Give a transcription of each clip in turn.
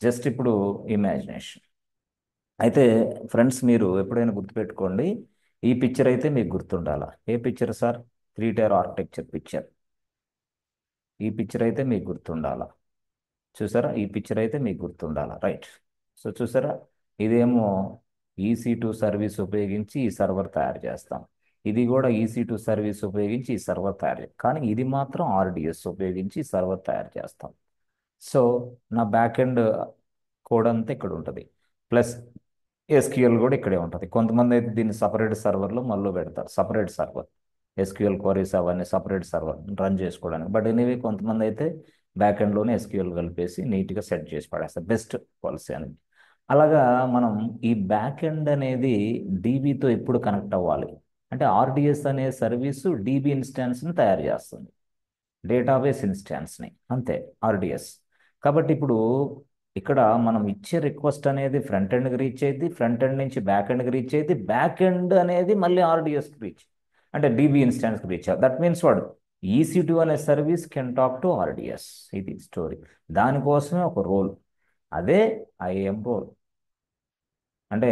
Just ఇప్పుడు imagination. అయితే friends, మీరు ఎప్పుడైనా గుర్తుపెట్టుకోండి, ఈ పిక్చర్ అయితే మీకు గుర్తుండాలా. ఏ picture sir? Three tier architecture picture. ఈ పిక్చర్ అయితే మీకు గుర్తుండాలా. చూసారా? ఈ పిక్చర్ అయితే మీకు గుర్తుండాలా, రైట్? సో చూసారా, ఇదేమో EC2 సర్వీస్ ఉపయోగించి ఈ సర్వర్ తయారు చేస్తాం. ఇది కూడా EC2 సర్వీస్ ఉపయోగించి ఈ సర్వర్ తయారు కానీ ఇది మాత్రం RDS ఉపయోగించి ఈ సర్వర్ తయారు చేస్తాం. సో నా బ్యాక్ ఎండ్ కోడ్ అంతా ఇక్కడ ఉంటుంది, ప్లస్ SQL కూడా ఇక్కడే ఉంటుంది. కొంతమంది అయితే దీన్ని సపరేట్ సర్వర్లో మళ్ళీ పెడతారు, సపరేట్ సర్వర్. SQL క్వరీస్ అవన్నీ సపరేట్ సర్వర్ రన్ చేసుకోవడానికి. బట్ ఎనీవే, కొంతమంది అయితే బ్యాక్ ఎండ్లోనే SQL కలిపేసి నీట్గా సెట్ చేసి పడేస్తారు. బెస్ట్ పాలసీ అనేది. అలాగా మనం ఈ బ్యాక్ ఎండ్ అనేది DBతో ఎప్పుడు కనెక్ట్ అవ్వాలి అంటే, RDS అనే సర్వీసు DB ఇన్స్టాన్స్ని తయారు చేస్తుంది, డేటాబేస్ ఇన్స్టాన్స్ని, అంతే RDS. కాబట్టి ఇప్పుడు ఇక్కడ మనం ఇచ్చే రిక్వెస్ట్ అనేది ఫ్రంట్ ఎండ్కి రీచ్ అయ్యింది, ఫ్రంట్ ఎండ్ నుంచి బ్యాక్ ఎండ్కి రీచ్ అయ్యింది, బ్యాక్ ఎండ్ అనేది మళ్ళీ RDSకి రీచ్, అంటే DB ఇన్స్టాన్స్కి రీచ్. దట్ మీన్స్ వాడు EC2 అనే service can talk to RDS. ఇది స్టోరీ. దానికోసమే ఒక రోల్, అదే IAM రోల్. అంటే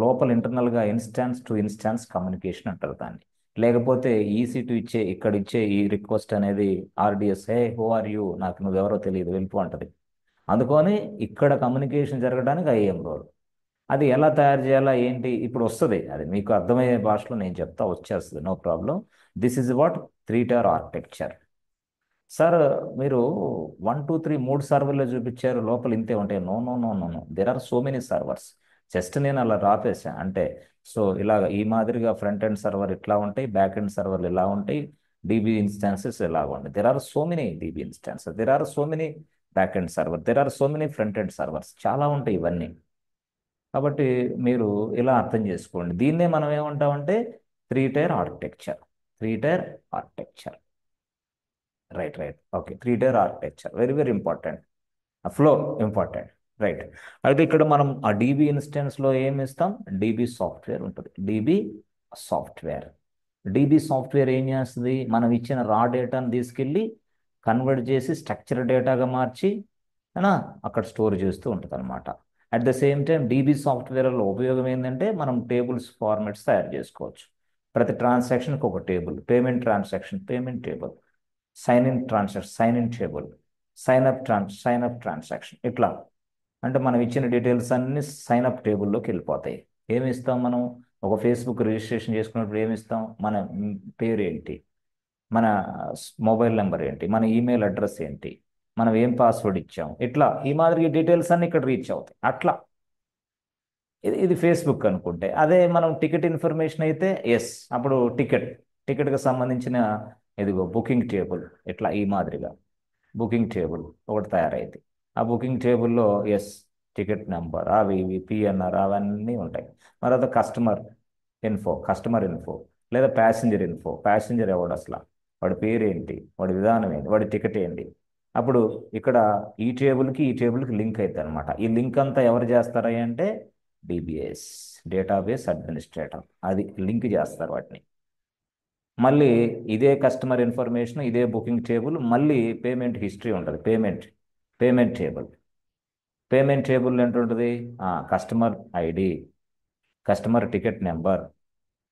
లోపల ఇంటర్నల్గా ఇన్స్టాన్స్ టు ఇన్స్టాన్స్ కమ్యూనికేషన్ అంటారు దాన్ని. లేకపోతే EC2 ఇక్కడ ఇచ్చే ఈ రిక్వెస్ట్ అనేది RDS, hey who are you, నాకు నువ్వెవరో తెలియదు, వెళ్ళిపో అంటది. అందుకని ఇక్కడ కమ్యూనికేషన్ జరగడానికి IAM రోల్. అది ఎలా తయారు చేయాలా ఏంటి ఇప్పుడు వస్తుంది, అది మీకు అర్థమయ్యే భాషలో నేను చెప్తా, వచ్చేస్తుంది, no problem. This is what three tier architecture. Sir, మీరు 1 2 3 మూడు సర్వర్లు చూపించారు, లోపల ఇంతే ఉంటాయి. No no no no no, there are so many servers. Just నేను అలా రాపేసా అంటే. సో ఇలాగ ఈ మాదిరిగా ఫ్రంట్ ఎండ్ సర్వర్ ఇట్లా ఉంటాయి, బ్యాక్ ఎండ్ సర్వర్లు ఇలా ఉంటాయి, DB ఇన్స్టాన్సెస్ ఇలాగ ఉంటాయి. There are so many DB instances, there are so many back end server, there are so many front end servers, చాలా ఉంటాయి ఇవన్నీ. కాబట్టి మీరు ఇలా అర్థం చేసుకోండి. దీన్నే మనం ఏమంటామంటే three tier architecture. Three tier architecture, right right, okay. Three tier architecture very very important. Flow important, right. అయితే ఇక్కడ మనం ఆ DB ఇన్స్టెన్స్లో ఏమి ఇస్తాం? DB సాఫ్ట్వేర్ ఉంటుంది. సాఫ్ట్వేర్ DB సాఫ్ట్వేర్ ఏం చేస్తుంది? మనం ఇచ్చిన రా డేటాను తీసుకెళ్ళి కన్వర్ట్ చేసి స్ట్రక్చర్ డేటాగా మార్చి అయినా అక్కడ స్టోర్ చేస్తూ ఉంటుంది అనమాట. At the same time DB సాఫ్ట్వేర్లో ఉపయోగం ఏంటంటే, మనం టేబుల్స్ ఫార్మాట్స్ తయారు చేసుకోవచ్చు. ప్రతి ట్రాన్సాక్షన్కి ఒక table, payment transaction payment table, sign in transaction sign in table, sign up transaction, ఇట్లా. అంటే మనం ఇచ్చిన డీటెయిల్స్ అన్ని సైన్ అప్ టేబుల్లోకి వెళ్ళిపోతాయి. ఏమి ఇస్తాం మనం? ఒక ఫేస్బుక్ రిజిస్ట్రేషన్ చేసుకున్నప్పుడు ఏమి ఇస్తాం? మన పేరు ఏంటి, మన మొబైల్ నెంబర్ ఏంటి, మన ఈమెయిల్ అడ్రస్ ఏంటి, మనం ఏం పాస్వర్డ్ ఇచ్చాం, ఇట్లా ఈ మాదిరి డీటెయిల్స్ అన్ని ఇక్కడ రీచ్ అవుతాయి. అట్లా ఇది ఫేస్బుక్ అనుకుంటే. అదే మనం టికెట్ ఇన్ఫర్మేషన్ అయితే ఎస్, అప్పుడు టికెట్కి సంబంధించిన ఇదిగో బుకింగ్ టేబుల్, ఇట్లా ఈ మాదిరిగా బుకింగ్ టేబుల్ ఒకటి తయారైంది. ఆ బుకింగ్ టేబుల్లో ఎస్, టికెట్ నెంబర్ అవి ఇవి PNR అవన్నీ ఉంటాయి. మరి అది కస్టమర్ ఇన్ఫో, లేదా ప్యాసింజర్ ఎవడు అసలు, వాడి పేరు ఏంటి, వాడి విధానం ఏంటి, వాడి టికెట్ ఏంటి. అప్పుడు ఇక్కడ ఈ టేబుల్కి లింక్ అవుతుంది అనమాట. ఈ లింక్ అంతా ఎవరు చేస్తారా అంటే DBS, డేటాబేస్ అడ్మినిస్ట్రేటర్, అది లింక్ చేస్తారు వాటిని. మళ్ళీ ఇదే కస్టమర్ ఇన్ఫర్మేషన్, ఇదే బుకింగ్ టేబుల్, మళ్ళీ పేమెంట్ హిస్టరీ ఉంటుంది. Payment table. పేమెంట్ టేబుల్ ఏంటుంటుంది? Customer ID, customer ticket number,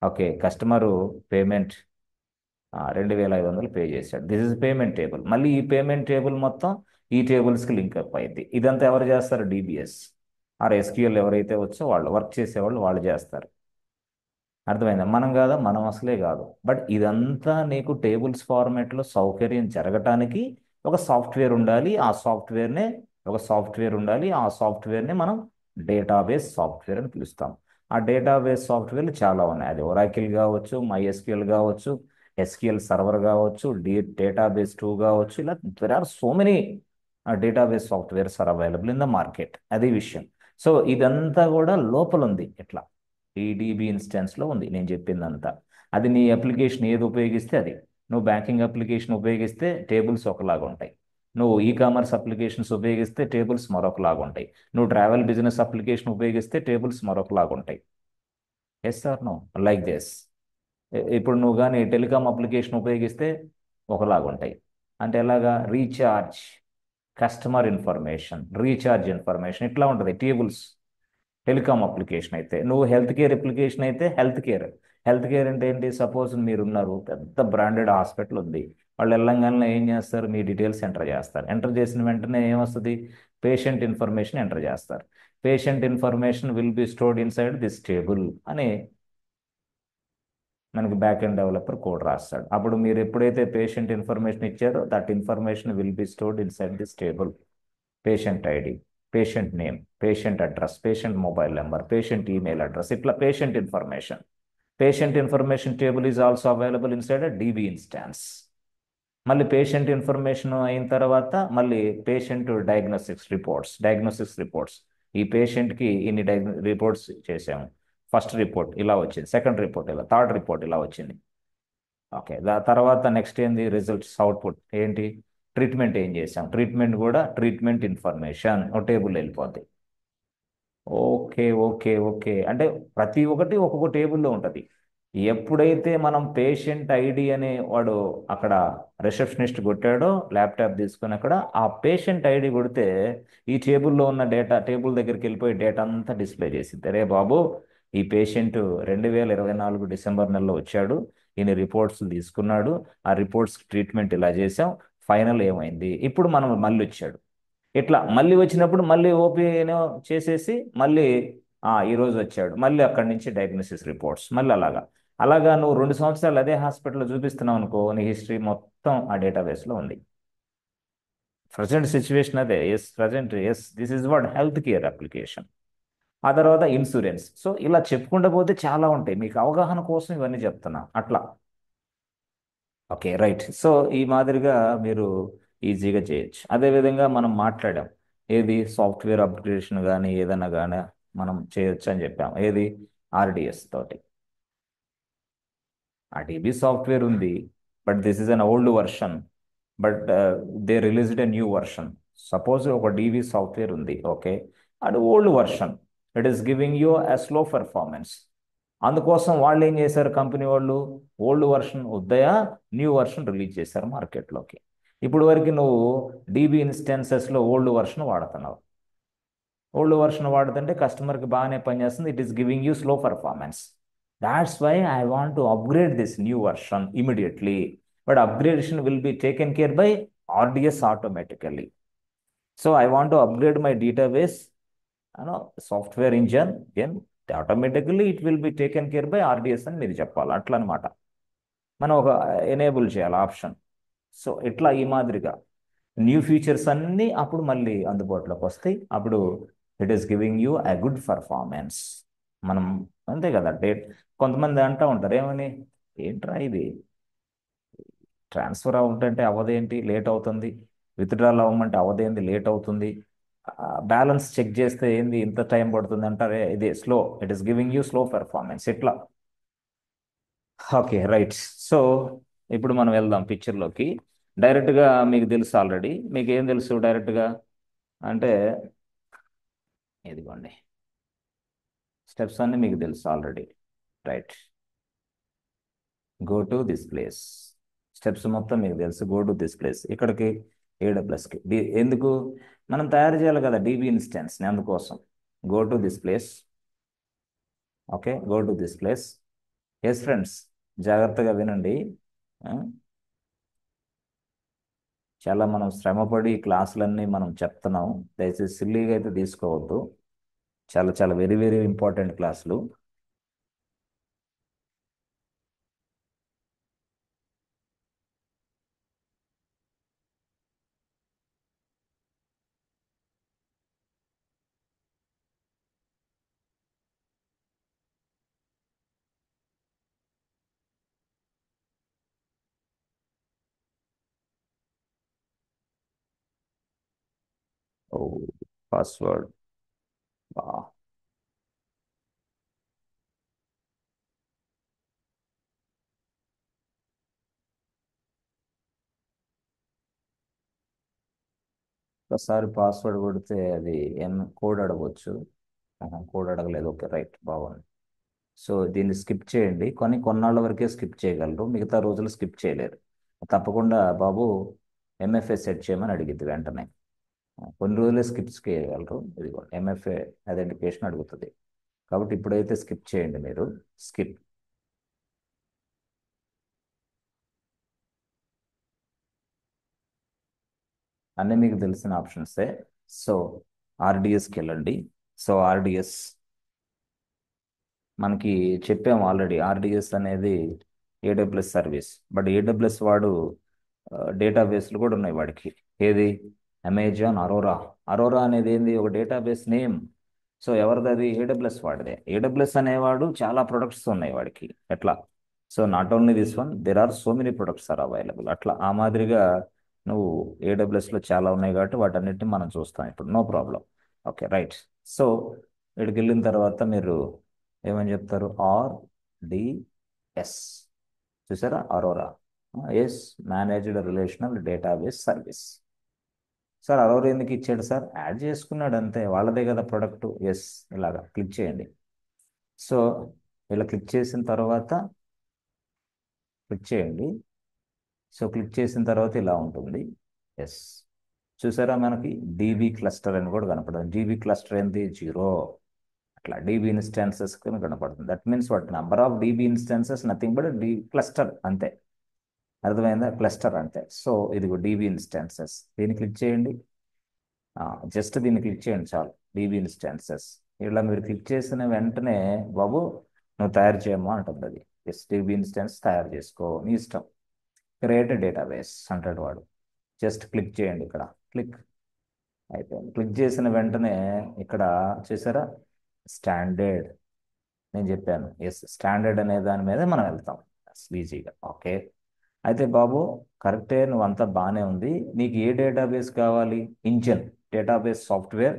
okay, customer payment 2500 pay చేశాడు. This is payment table. మళ్ళీ ఈ పేమెంట్ టేబుల్ మొత్తం ఈ టేబుల్స్కి లింక్ అప్ అయింది. ఇదంతా ఎవరు చేస్తారు? DBS ఆర్ SQL ఎవరైతే వచ్చో వాళ్ళు, వర్క్ చేసేవాళ్ళు వాళ్ళు చేస్తారు. అర్థమైందా? మనం కాదా? మనం అసలే కాదు. బట్ ఇదంతా నీకు టేబుల్స్ ఫార్మాట్లో సౌకర్యం జరగటానికి ఒక సాఫ్ట్వేర్ ఉండాలి. ఆ సాఫ్ట్వేర్ని మనం డేటాబేస్ సాఫ్ట్వేర్ అని పిలుస్తాం. ఆ డేటాబేస్ సాఫ్ట్వేర్లు చాలా ఉన్నాయి. అది ఒరాకిల్ కావచ్చు, MySQL కావచ్చు, SQL సర్వర్ కావచ్చు, డేటాబేస్ 2 కావచ్చు. ఇలా there are so many database softwares are available in the market. అది విషయం. సో ఇదంతా కూడా లోపల ఉంది. ఎట్లా? ఈ DB ఇన్స్టెన్స్లో ఉంది నేను చెప్పిందంతా. అది నీ అప్లికేషన్ ఏది ఉపయోగిస్తే అది. నువ్వు బ్యాంకింగ్ అప్లికేషన్ ఉపయోగిస్తే టేబుల్స్ ఒకలాగా ఉంటాయి. నువ్వు కామర్స్ అప్లికేషన్స్ ఉపయోగిస్తే టేబుల్స్ మరొకలాగా ఉంటాయి. నువ్వు ట్రావెల్ బిజినెస్ అప్లికేషన్ ఉపయోగిస్తే టేబుల్స్ మరొకలాగా ఉంటాయి. Yes sir no, like this. ఇప్పుడు నువ్వు కానీ టెలికామ్ అప్లికేషన్ ఉపయోగిస్తే ఒకలాగా ఉంటాయి. అంటే ఎలాగా? Recharge, customer information, recharge information, ఇట్లా ఉంటుంది టేబుల్స్. టెలికామ్ అప్లికేషన్ అయితే, నువ్వు హెల్త్ కేర్ అప్లికేషన్ అయితే హెల్త్ కేర్. హెల్త్ కేర్ అంటే ఏంటి? సపోజ్ మీరు ఉన్నారు, పెద్ద బ్రాండెడ్ హాస్పిటల్ ఉంది. వాళ్ళు వెళ్ళంగానే ఏం చేస్తారు? మీ డీటెయిల్స్ ఎంటర్ చేస్తారు. ఎంటర్ చేసిన వెంటనే ఏమొస్తుంది? పేషెంట్ ఇన్ఫర్మేషన్ ఎంటర్ చేస్తారు. Patient information will be stored inside this table అని మనకి బ్యాక్ ఎండ్ డెవలపర్ కోడ్ రాస్తాడు. అప్పుడు మీరు ఎప్పుడైతే పేషెంట్ ఇన్ఫర్మేషన్ ఇచ్చారో that information will be stored inside this table. Patient ID, patient name, patient address, patient mobile number, patient email address, ఇట్లా patient information. Patient information table is also available inside a DB instance. మళ్ళీ patient information అయిన తర్వాత మళ్ళీ patient diagnosis reports. ఈ పేషెంట్కి ఇన్ని reports చేసాము. First report ఇలా వచ్చింది, సెకండ్ రిపోర్ట్ ఇలా, థర్డ్ రిపోర్ట్ ఇలా వచ్చింది. ఓకే, తర్వాత నెక్స్ట్ ఏంది? రిజల్ట్స్, అవుట్పుట్ ఏంటి? ట్రీట్మెంట్ ఏం చేసాం? ట్రీట్మెంట్ కూడా ట్రీట్మెంట్ ఇన్ఫర్మేషన్ ఒక టేబుల్ వెళ్ళిపోద్ది. ఓకే ఓకే ఓకే, అంటే ప్రతి ఒక్కటి ఒక్కొక్క టేబుల్లో ఉంటుంది. ఎప్పుడైతే మనం పేషెంట్ ఐడి అనే వాడు అక్కడ రిసెప్షనిస్ట్ కొట్టాడో ల్యాప్టాప్ తీసుకుని అక్కడ ఆ పేషెంట్ ఐడి కొడితే ఈ టేబుల్లో ఉన్న డేటా టేబుల్ దగ్గరికి వెళ్ళిపోయి డేటా అంతా డిస్ప్లే చేసింది. అరే బాబు, ఈ పేషెంట్ 2024 డిసెంబర్ నెలలో వచ్చాడు, ఈయన రిపోర్ట్స్ తీసుకున్నాడు, ఆ రిపోర్ట్స్ ట్రీట్మెంట్ ఇలా చేసాం, ఫైనల్ ఏమైంది, ఇప్పుడు మనం మళ్ళీ వచ్చాడు. ఇట్లా మళ్ళీ వచ్చినప్పుడు మళ్ళీ ఓపీ చేసేసి మళ్ళీ ఈరోజు వచ్చాడు, మళ్ళీ అక్కడి నుంచి డయాగ్నోసిస్ రిపోర్ట్స్, మళ్ళీ అలాగా అలాగా నువ్వు 2 సంవత్సరాలు అదే హాస్పిటల్లో చూపిస్తున్నావు అనుకో, నీ హిస్టరీ మొత్తం ఆ డేటాబేస్లో ఉంది. ప్రజెంట్ సిచ్యువేషన్ అదే. Yes, present, yes, this is what health care application. ఆ తర్వాత ఇన్సూరెన్స్. సో ఇలా చెప్పుకుంటూ పోతే చాలా ఉంటాయి, మీకు అవగాహన కోసం ఇవన్నీ చెప్తున్నా అట్లా. Okay, right. సో ఈ మాదిరిగా మీరు ఈజీగా చేయొచ్చు. అదేవిధంగా మనం మాట్లాడాం ఏది సాఫ్ట్వేర్ అప్గ్రేడేషన్ కానీ ఏదైనా కానీ మనం చేయొచ్చు అని చెప్పాం. ఏది? ఆర్డిఎస్ తోటి. ఆ డీబీ సాఫ్ట్వేర్ ఉంది, but this is an old version, but they released a new version. Suppose ఒక డీబీ సాఫ్ట్వేర్ ఉంది, ఓకే, అది old version, it is giving you a slow performance. అందుకోసం వాళ్ళు ఏం చేశారు, కంపెనీ వాళ్ళు ఓల్డ్ వర్షన్ వద్దయా న్యూ వర్షన్ రిలీజ్ చేశారు మార్కెట్లోకి. ఇప్పుడు వరకు నువ్వు డీబీ ఇన్స్టెన్సెస్లో ఓల్డ్ వర్షన్ వాడుతున్నావు. ఓల్డ్ వర్షన్ వాడుతుంటే కస్టమర్కి బాగానే పనిచేస్తుంది, it is giving you slow performance. That's why I want to upgrade this new version immediately. But upgradation will be taken care by RDS automatically. So I want to upgrade my database software engine, then automatically it will be taken care by RDS అని మీరు చెప్పాలి. అట్లా అనమాట, మనం ఒక enable చేయాలి option. So ఇట్లా ఈ మాదిరిగా న్యూ ఫీచర్స్ అన్నీ అప్పుడు మళ్ళీ అందుబాటులోకి వస్తాయి. అప్పుడు it is giving you a good performance. మనం అంతే కదా, డేట్. కొంతమంది అంటూ ఉంటారు ఏమని, ఏంట్రా ఇది ట్రాన్స్ఫర్ అవ్వమంటే అవ్వదేంటి, లేట్ అవుతుంది, విత్డ్రాల్ అవ్వమంటే అవ్వదేంటి, లేట్ అవుతుంది, బ్యాలెన్స్ చెక్ చేస్తే ఏంది ఇంత టైం పడుతుంది అంటారే, ఇది slow, it is giving you slow performance ఇట్లా. Okay, right. సో ఇప్పుడు మనం వెళ్దాం పిక్చర్లోకి. డైరెక్ట్గా మీకు తెలుసు ఆల్రెడీ. మీకు ఏం తెలుసు డైరెక్ట్గా అంటే, ఇదిగోండి స్టెప్స్ అన్నీ మీకు తెలుసు already. Right, go to this place. Steps మొత్తం మీకు తెలుసు. గో టు దిస్ ప్లేస్, ఇక్కడికి ఏడబ్ల్యూఎస్కి ఎందుకు మనం తయారు చేయాలి కదా డీబీ ఇన్స్టెన్స్ని, అందుకోసం go to this place. Okay, go to this place. Yes friends, జాగ్రత్తగా వినండి. ఆ, చాలా మనం శ్రమపడి ఈ క్లాసులన్నీ మనం చెప్తున్నాం, దయచేసి సిల్లీగా అయితే తీసుకోవద్దు. చాలా చాలా వెరీ వెరీ ఇంపార్టెంట్ క్లాసులు. ఓ, పాస్వర్డ్. ఒకసారి పాస్వర్డ్ కొడితే అది ఏం కోడ్ అడగవచ్చు. కోడ్ అడగలేదు, ఓకే, రైట్, బాగుంది. సో దీన్ని స్కిప్ చేయండి, కొన్నాళ్ళ వరకే స్కిప్ చేయగలరు, మిగతా రోజులు స్కిప్ చేయలేరు. తప్పకుండా బాబు ఎంఎఫ్ఎస్ సెట్ చేయమని అడిగిద్ది వెంటనే. కొన్ని రోజులే స్కిప్స్ చేయగలరు. ఇదిగో ఎంఎఫ్ఏ ఐడెంటిఫికేషన్ అడుగుతుంది. కాబట్టి ఇప్పుడైతే స్కిప్ చేయండి మీరు. స్కిప్. అన్నీ మీకు తెలిసిన ఆప్షన్సే. సో ఆర్డిఎస్కి వెళ్ళండి. సో ఆర్డిఎస్ మనకి చెప్పాము ఆల్రెడీ. ఆర్డిఎస్ అనేది ఏడబ్ల్యూఎస్ సర్వీస్. బట్ ఏడబ్ల్యూఎస్ వాడు డేటాబేస్లు కూడా ఉన్నాయి వాడికి. ఏది? అమెజాన్ అరోరా. అరోరా అనేది ఏంది? ఒక డేటాబేస్ నేమ్. సో ఎవరిది అది? ఏడబ్ల్యూఎస్ వాడిదే. ఏడబ్ల్యూఎస్ అనేవాడు చాలా ప్రొడక్ట్స్ ఉన్నాయి వాడికి. ఎట్లా? So not only this one, there are so many products are available. అట్లా ఆ మాదిరిగా నువ్వు ఏడబ్ల్యూఎస్లో చాలా ఉన్నాయి కాబట్టి వాటన్నిటిని మనం చూస్తాం ఇప్పుడు. No problem. Okay right. So ఇక్కడికి వెళ్ళిన తర్వాత మీరు ఏమని చెప్తారు? ఆర్డిఎస్. చూసారా? Aurora. Yes, managed relational database service. Sir Aurora ఎందుకు ఇచ్చాడు సార్? యాడ్ చేసుకున్నాడు అంతే, వాళ్ళదే కదా ప్రొడక్ట్. ఎస్. ఇలాగా క్లిక్ చేయండి. సో ఇలా క్లిక్ చేసిన తర్వాత క్లిక్ చేయండి. సో క్లిక్ చేసిన తర్వాత ఇలా ఉంటుంది. ఎస్. చూసారా? మనకి డీబీ క్లస్టర్ అని కూడా కనపడుతుంది. డీబీ క్లస్టర్ ఏంటి? 0. అట్లా డీబీ ఇన్స్టాన్సెస్ కనపడుతుంది. That means what number of DB instances nothing but the cluster అంతే. అర్థమైందా? క్లస్టర్ అంతే. సో ఇదిగో డీబీ ఇన్స్టాన్సెస్. దీన్ని క్లిక్ చేయండి. జస్ట్ దీన్ని క్లిక్ చేయండి చాలు. DB instances. ఇలా మీరు క్లిక్ చేసిన వెంటనే బాబు నువ్వు తయారు చేయమ్మా అంటుంది అది. ఎస్, డీబీ ఇన్స్టాన్స్ తయారు చేసుకో, నీ ఇష్టం. క్రియేట్ డేటాబేస్ అంటాడు వాడు. జస్ట్ క్లిక్ చేయండి ఇక్కడ. క్లిక్. అయిపోయింది. క్లిక్ చేసిన వెంటనే ఇక్కడ చూసారా? స్టాండర్డ్. నేను చెప్పాను ఎస్, స్టాండర్డ్ అనే దాని మీద మనం వెళ్తాం ఈజీగా. ఓకే. అయితే బాబు కరెక్టే, నువ్వు అంతా బాగానే ఉంది. నీకు ఏ డేటాబేస్ కావాలి? Engine, database software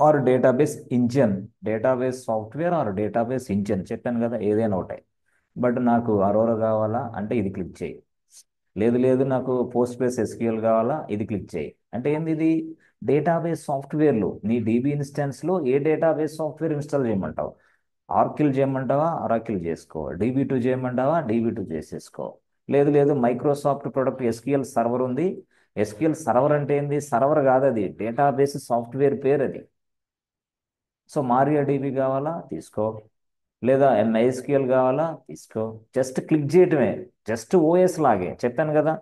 or database engine. Database software or database engine చెప్పాను కదా, ఏదైనా ఒకటే. బట్ నాకు అరోరా కావాలా అంటే ఇది క్లిక్ చేయి. లేదు లేదు నాకు పోస్ట్ గ్రేస్ ఎస్క్యూఎల్ కావాలా, ఇది క్లిక్ చేయి. అంటే ఏంది ఇది? డేటాబేస్ సాఫ్ట్వేర్లు. నీ డీబీ ఇన్స్టెన్స్లో ఏ డేటాబేస్ సాఫ్ట్వేర్ ఇన్స్టాల్ చేయమంటావు? ఆర్కిల్ చేయమంటావా? అరాకిల్ చేసుకో. డీబీ2 చేయమంటావా? డీబీ2 చేసేసుకో. లేదు లేదు మైక్రోసాఫ్ట్ ప్రొడక్ట్ ఎస్క్యూఎల్ సర్వర్ ఉంది. ఎస్క్యూఎల్ సర్వర్ అంటే ఏంది? సర్వర్ కాదు అది, డేటాబేస్ సాఫ్ట్వేర్ పేరు అది. సో మారియా డీబీ కావాలా? తీసుకో. లేదా ఎంఐఎస్క్యూఎల్ కావాలా? తీసుకో. జస్ట్ క్లిక్ చేయటమే. జస్ట్ ఓఎస్ లాగే చెప్పాను కదా.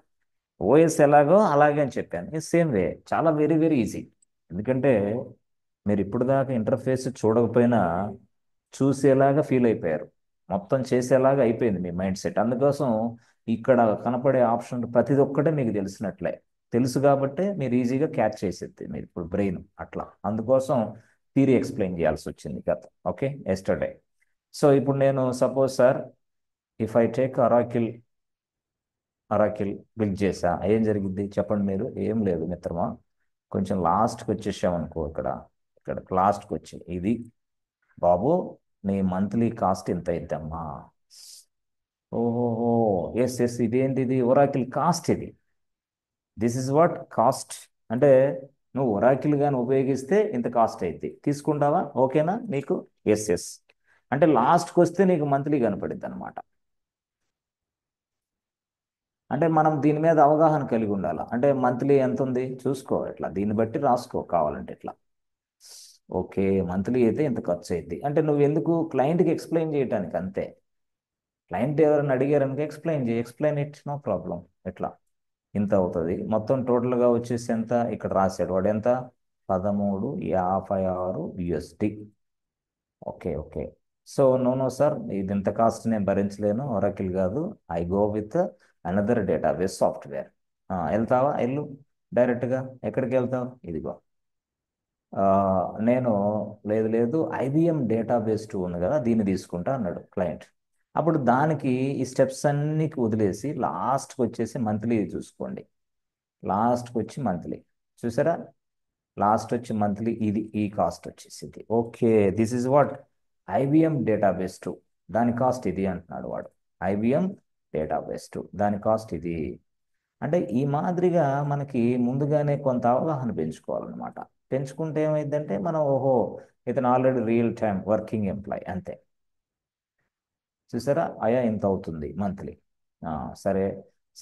ఓఎస్ ఎలాగో అలాగే అని చెప్పాను. సేమ్ వే, చాలా వెరీ వెరీ ఈజీ. ఎందుకంటే మీరు ఇప్పుడు దాకా ఇంటర్ఫేస్ చూడకపోయినా చూసేలాగా ఫీల్ అయిపోయారు. మొత్తం చేసేలాగా అయిపోయింది మీ మైండ్ సెట్. అందుకోసం ఇక్కడ కనపడే ఆప్షన్ ప్రతిది ఒక్కటే మీకు తెలిసినట్లే. తెలుసు కాబట్టే మీరు ఈజీగా క్యాచ్ చేసేది మీరు ఇప్పుడు బ్రెయిన్ అట్లా. అందుకోసం థియరీ ఎక్స్ప్లెయిన్ చేయాల్సి వచ్చింది గత. Okay, yesterday. సో ఇప్పుడు నేను suppose sir, if I take Oracle. Oracle click చేసా, ఏం జరిగింది చెప్పండి మీరు? ఏం లేదు మిత్రమా. కొంచెం లాస్ట్కి వచ్చేసామనుకో, ఇక్కడ ఇక్కడ లాస్ట్కి వచ్చి ఇది బాబు నీ మంత్లీ కాస్ట్ ఎంత అయిద్దమ్మా? ఓహోహో. ఎస్ ఎస్, ఇదేంటి? ఇది ఒరాకిల్ కాస్ట్ ఇది. దిస్ ఇస్ వాట్ కాస్ట్ అంటే. నువ్వు ఒరాకిల్ కానీ ఉపయోగిస్తే ఇంత కాస్ట్ అయింది, తీసుకుంటావా? ఓకేనా నీకు? Yes yes. అంటే లాస్ట్కి వస్తే నీకు మంత్లీ కనపడిద్ది అనమాట. అంటే మనం దీని మీద అవగాహన కలిగి ఉండాలి. అంటే మంత్లీ ఎంత ఉంది చూసుకో, ఇట్లా దీన్ని బట్టి రాసుకో కావాలంటే ఇట్లా. ఓకే, మంత్లీ అయితే ఇంత ఖర్చు అయింది అంటే నువ్వు ఎందుకు క్లయింట్కి ఎక్స్ప్లెయిన్ చేయడానికి అంతే. క్లయింట్ ఎవరైనా అడిగారనుకో ఎక్స్ప్లెయిన్ చేయి, ఎక్స్ప్లెయిన్ ఇట్, నో ప్రాబ్లం. ఎట్లా ఇంత అవుతుంది మొత్తం టోటల్గా వచ్చేసి ఎంత ఇక్కడ రాశాడు వాడు, ఎంత? 13.56 USD. Okay okay. So no no sir, ఇది ఇంత కాస్ట్ నేను భరించలేను, ఒరాకిల్ కాదు. I go with another database software. వెళ్తావా? వెళ్ళు డైరెక్ట్గా. ఎక్కడికి వెళ్తావు? ఇదిగో. ఆ, నేను లేదు లేదు IBM డేటాబేస్ 2 ఉంది కదా, దీన్ని తీసుకుంటా అన్నాడు క్లయింట్. అప్పుడు దానికి ఈ స్టెప్స్ అన్ని వదిలేసి లాస్ట్కి వచ్చేసి మంత్లీ చూసుకోండి. లాస్ట్కి వచ్చి మంత్లీ చూసారా? లాస్ట్ వచ్చి మంత్లీ ఇది, ఈ కాస్ట్ వచ్చేసింది. Okay, this is what IBM database 2. దాని కాస్ట్ ఇది అంటున్నాడు వాడు. IBM డేటాబేస్ 2 దాని కాస్ట్ ఇది. అంటే ఈ మాదిరిగా మనకి ముందుగానే కొంత అవగాహన పెంచుకోవాలన్నమాట. పెంచుకుంటే ఏమైందంటే మనం ఓహో, ఇతను already real time working employee అంతే. చూసారా? అయా ఇంత అవుతుంది మంత్లీ. సరే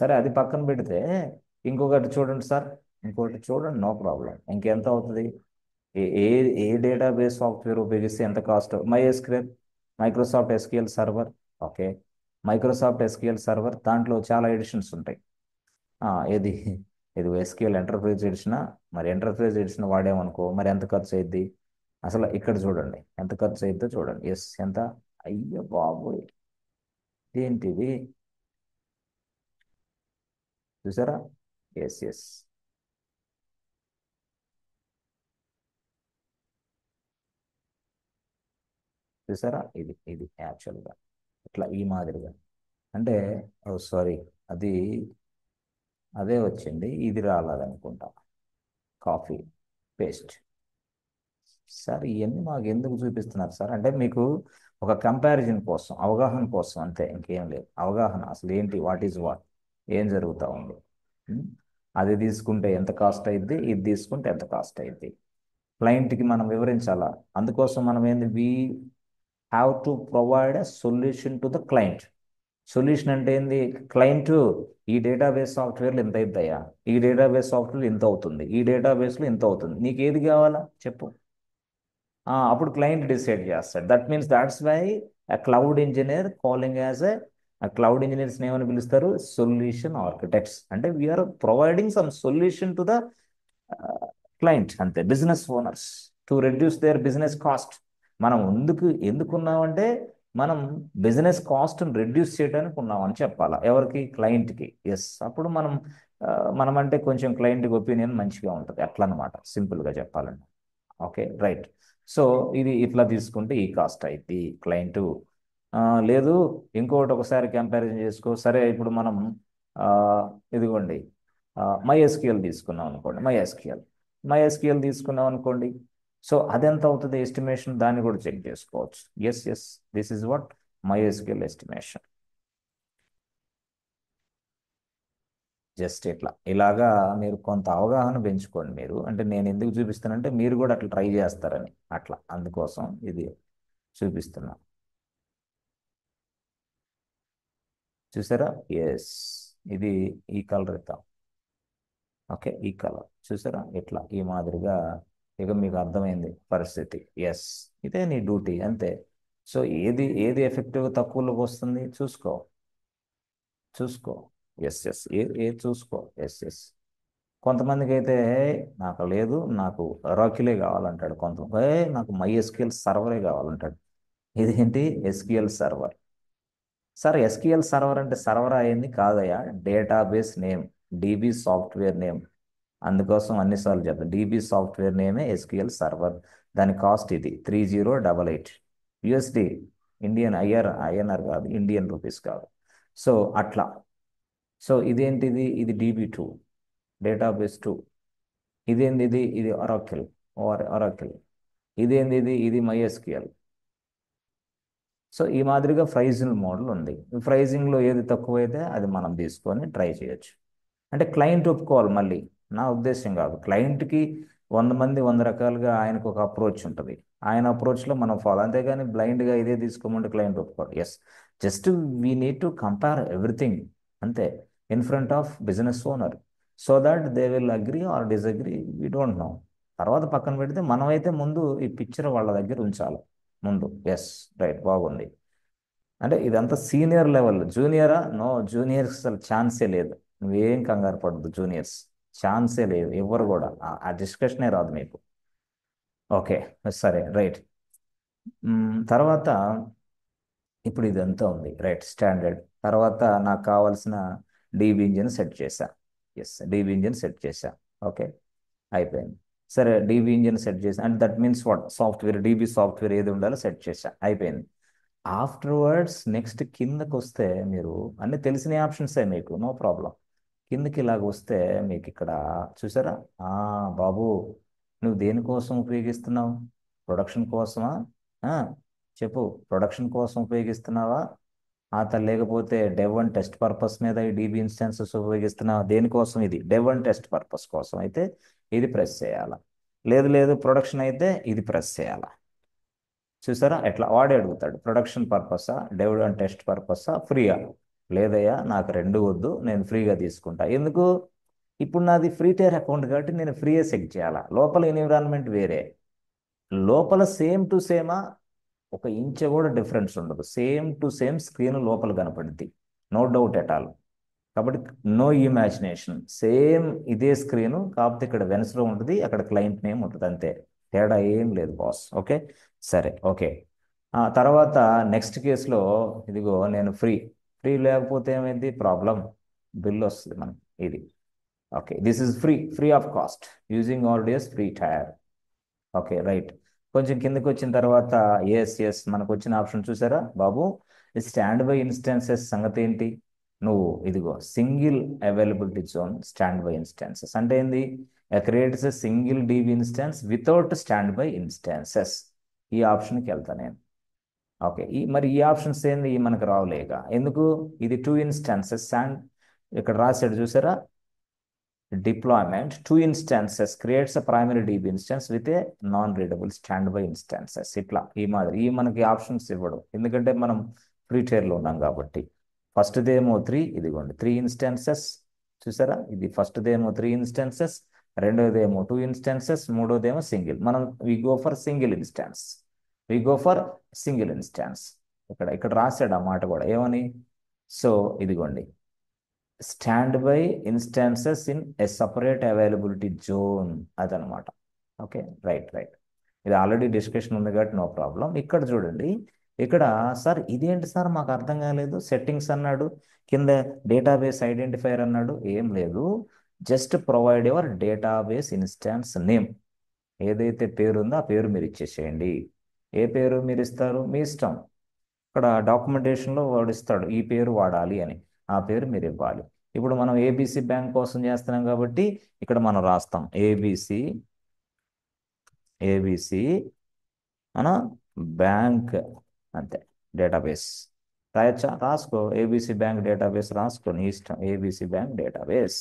సరే, అది పక్కన పెడితే ఇంకొకటి చూడండి సార్. ఇంకోటి చూడండి, నో ప్రాబ్లం. ఇంకెంత అవుతుంది? ఏ ఏ ఏ డేటాబేస్ సాఫ్ట్వేర్ ఉపయోగిస్తే ఎంత cost? MySQL, Microsoft SQL server. Okay, Microsoft SQL server దాంట్లో చాలా ఎడిషన్స్ ఉంటాయి. ఆ, ఏది ఇది ఎస్క్యూఎల్ ఎంటర్ప్రైజ్ ఎడిషనా? మరి ఎంటర్ప్రైజ్ ఎడిషన్ వాడామనుకో, మరి ఎంత ఖర్చు అయింది? అసలు ఇక్కడ చూడండి ఎంత ఖర్చు అయిందో చూడండి. ఎస్, ఎంత? అయ్యో బాబోయ్, ఏంటిది? చూసారా? Yes yes. చూసారా? ఇది యాక్చువల్గా ఇట్లా ఈ మాదిరిగా అంటే, ఓ సారీ, అది అదే వచ్చింది, ఇది రాలేదనుకుంటా. Copy paste. సార్ ఇవన్నీ మాకు ఎందుకు చూపిస్తున్నారు సార్ అంటే, మీకు ఒక కంపారిజన్ కోసం, అవగాహన కోసం అంతే, ఇంకేం లేదు. అవగాహన అసలు ఏంటి, వాట్ ఈజ్ వాట్, ఏం జరుగుతూ ఉంది. ఉం? అది తీసుకుంటే ఎంత కాస్ట్ అయింది, ఇది తీసుకుంటే ఎంత కాస్ట్ అయింది, క్లయింట్కి మనం వివరించాలా. అందుకోసం మనం ఏంది, we have to provide a solution to the client. Solution అంటే ఏంది? క్లయింట్ ఈ డేటాబేస్ సాఫ్ట్వేర్లు ఎంత అవుతాయా, ఈ డేటాబేస్ సాఫ్ట్వేర్ ఇంత అవుతుంది, ఈ డేటాబేస్లో ఇంత అవుతుంది, నీకు ఏది కావాలా చెప్పు. అప్పుడు క్లయింట్ డిసైడ్ చేస్తాడు. That means that's why cloud engineer calling as cloud engineers ఏమని పిలుస్తారు? Solution architects. అంటే we are providing some solution to the client, అంతే, business owners, to reduce their business cost. మనం ఎందుకున్నామంటే, మనం బిజినెస్ కాస్ట్ని రెడ్యూస్ చేయడానికి ఉన్నామని చెప్పాలా, ఎవరికి? క్లయింట్కి. ఎస్, అప్పుడు మనం మనం అంటే కొంచెం క్లయింట్కి ఒపీనియన్ మంచిగా ఉంటుంది, అట్లా అనమాట, సింపుల్గా చెప్పాలంటే. Okay, right. సో ఇది ఇట్లా తీసుకుంటే ఈ కాస్ట్ అయింది క్లయింట్. లేదు, ఇంకొకటి ఒకసారి కంపారిజన్ చేసుకో. సరే, ఇప్పుడు మనం ఆ, ఇదిగోండి, MySQL తీసుకున్నాం అనుకోండి. MySQL తీసుకున్నాం అనుకోండి. సో అదెంత అవుతుంది ఎస్టిమేషన్, దాన్ని కూడా చెక్ చేసుకోవచ్చు. Yes yes, this is what MySQL estimation. Just ఇలాగా మీరు కొంత అవగాహన పెంచుకోండి. మీరు అంటే నేను ఎందుకు చూపిస్తానంటే, మీరు కూడా అట్లా ట్రై చేస్తారని, అట్లా అందుకోసం ఇది చూపిస్తున్నా. చూసారా? ఎస్, ఇది ఈ కలర్ ఇద్దాం. ఓకే, ఈ కలర్ చూసారా? ఇట్లా ఈ మాదిరిగా ఇక మీకు అర్థమైంది పరిస్థితి. ఎస్, ఇదే నీ డ్యూటీ అంతే. సో ఏది ఏది ఎఫెక్టివ్ తక్కువలోకి వస్తుంది చూసుకో, చూసుకో. ఎస్ ఎస్, ఏది చూసుకో. Yes yes. కొంతమందికి అయితే, నాకు లేదు, నాకు రాక్యులే కావాలంటాడు. నాకు MySQL సర్వరే కావాలంటాడు. ఇదేంటి SQL server? Sir SQL server అంటే సర్వర్ అయింది కాదయా, database name, DB software name. అందుకోసం అన్నిసార్లు చెప్తాను, డిబి సాఫ్ట్వేర్ నేమే ఎస్క్యూఎల్ సర్వర్. దాని కాస్ట్ ఇది 3088 యుఎస్డి, ఇండియన్ ఐఎన్ఆర్ కాదు, ఇండియన్ రూపీస్ కాదు. సో అట్లా. సో ఇదేంటిది? ఇది DB2, డేటాబేస్ 2. ఇదేంది? ఇది ఒరాకిల్, ఒరాకిల్. ఇదేంది? ఇది MySQL. సో ఈ మాదిరిగా ప్రైజింగ్ మోడల్ ఉంది. ఈ ప్రైజింగ్లో ఏది తక్కువైతే అది మనం తీసుకొని ట్రై చేయొచ్చు. అంటే క్లయింట్ ఒప్పుకోవాలి మళ్ళీ, నా ఉద్దేశం కాదు. క్లయింట్కి 100 మంది 100 రకాలుగా ఆయనకు ఒక అప్రోచ్ ఉంటుంది. ఆయన అప్రోచ్లో మనం ఫాలో, అంతేగాని బ్లైండ్గా ఇదే తీసుకోమంటే క్లయింట్ ఒప్పుకోడు. Yes, just we need to compare everything, అంతే, in front of business owner, so that they will agree or disagree, we don't know. తర్వాత పక్కన పెడితే మనమైతే ముందు ఈ పిక్చర్ వాళ్ళ దగ్గర ఉంచాలి ముందు. ఎస్, రైట్, బాగుంది. అంటే ఇదంతా సీనియర్ లెవెల్. జూనియరా? నో, జూనియర్స్ అసలు ఛాన్సే లేదు. నువ్వేం కంగారు పడద్దు, జూనియర్స్ ఛాన్సే లేదు, ఎవరు కూడా ఆ డిస్కషనే రాదు మీకు. ఓకే, సరే, రైట్. తర్వాత ఇప్పుడు ఇదంతా ఉంది, రైట్, స్టాండర్డ్. తర్వాత నాకు కావాల్సిన డీబీ ఇంజిన్ సెట్ చేశా. ఎస్, డీబీ ఇంజిన్ సెట్ చేశా. ఓకే, అయిపోయింది. సరే, డీబీ ఇంజిన్ సెట్ చేసా అంటే that means what, software, DB software ఏది ఉండాలో సెట్ చేశా, అయిపోయింది. ఆఫ్టర్వర్డ్స్ నెక్స్ట్ కిందకు వస్తే, మీరు అన్ని తెలిసిన ఆప్షన్సే మీకు, నో ప్రాబ్లం. కిందకి ఇలాగ వస్తే మీకు ఇక్కడ చూసారా? ఆ, బాబు, నువ్వు దేనికోసం ఉపయోగిస్తున్నావు? ప్రొడక్షన్ కోసమా? ఆ, చెప్పు, ప్రొడక్షన్ కోసం ఉపయోగిస్తున్నావా? లేకపోతే డెవ్ అండ్ టెస్ట్ పర్పస్ మీద ఈ డీబీ ఇన్స్టాన్సెస్ ఉపయోగిస్తున్నావా? దేనికోసం? ఇది డెవ్ అండ్ టెస్ట్ పర్పస్ కోసం అయితే ఇది ప్రెస్ చేయాలా. లేదు లేదు, ప్రొడక్షన్ అయితే ఇది ప్రెస్ చేయాలా. చూసారా? ఎట్లా వాడే అడుగుతాడు, ప్రొడక్షన్ పర్పసా, డెవ్ అండ్ టెస్ట్ పర్పసా, ఫ్రీయా? లేదయ్యా, నాకు రెండు వద్దు, నేను ఫ్రీగా తీసుకుంటా. ఎందుకు? ఇప్పుడు నాది ఫ్రీ టైర్ అకౌంట్ కాబట్టి నేను ఫ్రీయే సెట్ చేయాలా, లోపల ఎన్విరాన్మెంట్ వేరే. లోపల సేమ్ టు సేమా, ఒక ఇంచ్ కూడా డిఫరెన్స్ ఉండదు, సేమ్ టు సేమ్ స్క్రీన్ లోపల కనపడుద్ది, నో డౌట్ ఎట్ ఆల్. కాబట్టి నో ఇమాజినేషన్, సేమ్ ఇదే స్క్రీను, కాకపోతే ఇక్కడ వెన్స్లో ఉంటుంది, అక్కడ క్లయింట్ నేమ్ ఉంటుంది, అంతే. తేడా ఏం లేదు బాస్. ఓకే, సరే, ఓకే. ఆ తర్వాత నెక్స్ట్ కేసులో, ఇదిగో నేను ఫ్రీ, ఫ్రీ లేకపోతే ఏమైంది ప్రాబ్లం, బిల్ వస్తుంది మనకి ఇది. Okay, this is free, free of cost, using all days free tyre. Okay, right. కొంచెం కిందకి వచ్చిన తర్వాత, ఎస్ ఎస్, మనకు వచ్చిన ఆప్షన్ చూసారా బాబు, స్టాండ్ బై ఇన్స్టాన్సెస్ సంగతి ఏంటి? నువ్వు ఇదిగో single availability zone stand by instances అంటే ఏంది? Creates a single dB instance without stand by instances. ఈ ఆప్షన్కి వెళ్తా నేను. ఓకే, మరి ఈ ఆప్షన్స్ ఏంది మనకు రావులేక, ఎందుకు? ఇది టూ ఇన్స్టాన్సెస్ అండ్ ఇక్కడ రాశాడు చూసారా, deployment two instances creates a primary DB instance with a non-readable standby instances. ఇట్లా ఈ మాదిరి ఈ మనకి ఆప్షన్స్ ఇవ్వడు, ఎందుకంటే మనం ఫ్రీ టైర్లో ఉన్నాం కాబట్టి. ఫస్ట్దేమో త్రీ, ఇదిగోండి త్రీ ఇన్స్టాన్సెస్, చూసారా, ఇది ఫస్ట్దేమో త్రీ ఇన్స్టాన్సెస్, రెండోదేమో టూ ఇన్స్టాన్సెస్, మూడోదేమో సింగిల్. మనం we go for single instance, we go for single instance. ఇక్కడ ఇక్కడ రాశాడు ఆ మాట కూడా ఏమని, సో ఇదిగోండి stand by instances in a separate availability zone, అదనమాట. Okay, right right. ఇది ఆల్రెడీ డిస్కషన్ ఉంది కాబట్టి నో ప్రాబ్లం. ఇక్కడ చూడండి, ఇక్కడ సార్ ఇదేంటి సార్ మాకు అర్థం కాలేదు, సెట్టింగ్స్ అన్నాడు, కింద డేటాబేస్ ఐడెంటిఫైయర్ అన్నాడు, ఏం లేదు, just provide your database instance name. ఏదైతే పేరు ఉందో ఆ పేరు మీరు ఇచ్చేసేయండి. ఏ పేరు మీరు ఇస్తారు మీ ఇష్టం, ఇక్కడ డాక్యుమెంటేషన్లో వాడు ఇస్తాడు ఈ పేరు వాడాలి అని, ఆ పేరు మీరు ఇవ్వాలి. ఇప్పుడు మనం ఏబిసి బ్యాంక్ కోసం చేస్తున్నాం కాబట్టి ఇక్కడ మనం రాస్తాం ఏబిసి, ఏబిసి మన బ్యాంక్, అంతే. డేటాబేస్ రాయొచ్చా? రాసుకో, ఏబిసి బ్యాంక్ డేటాబేస్ రాసుకో, నీ ఇష్టం, ఏబిసి బ్యాంక్ డేటాబేస్.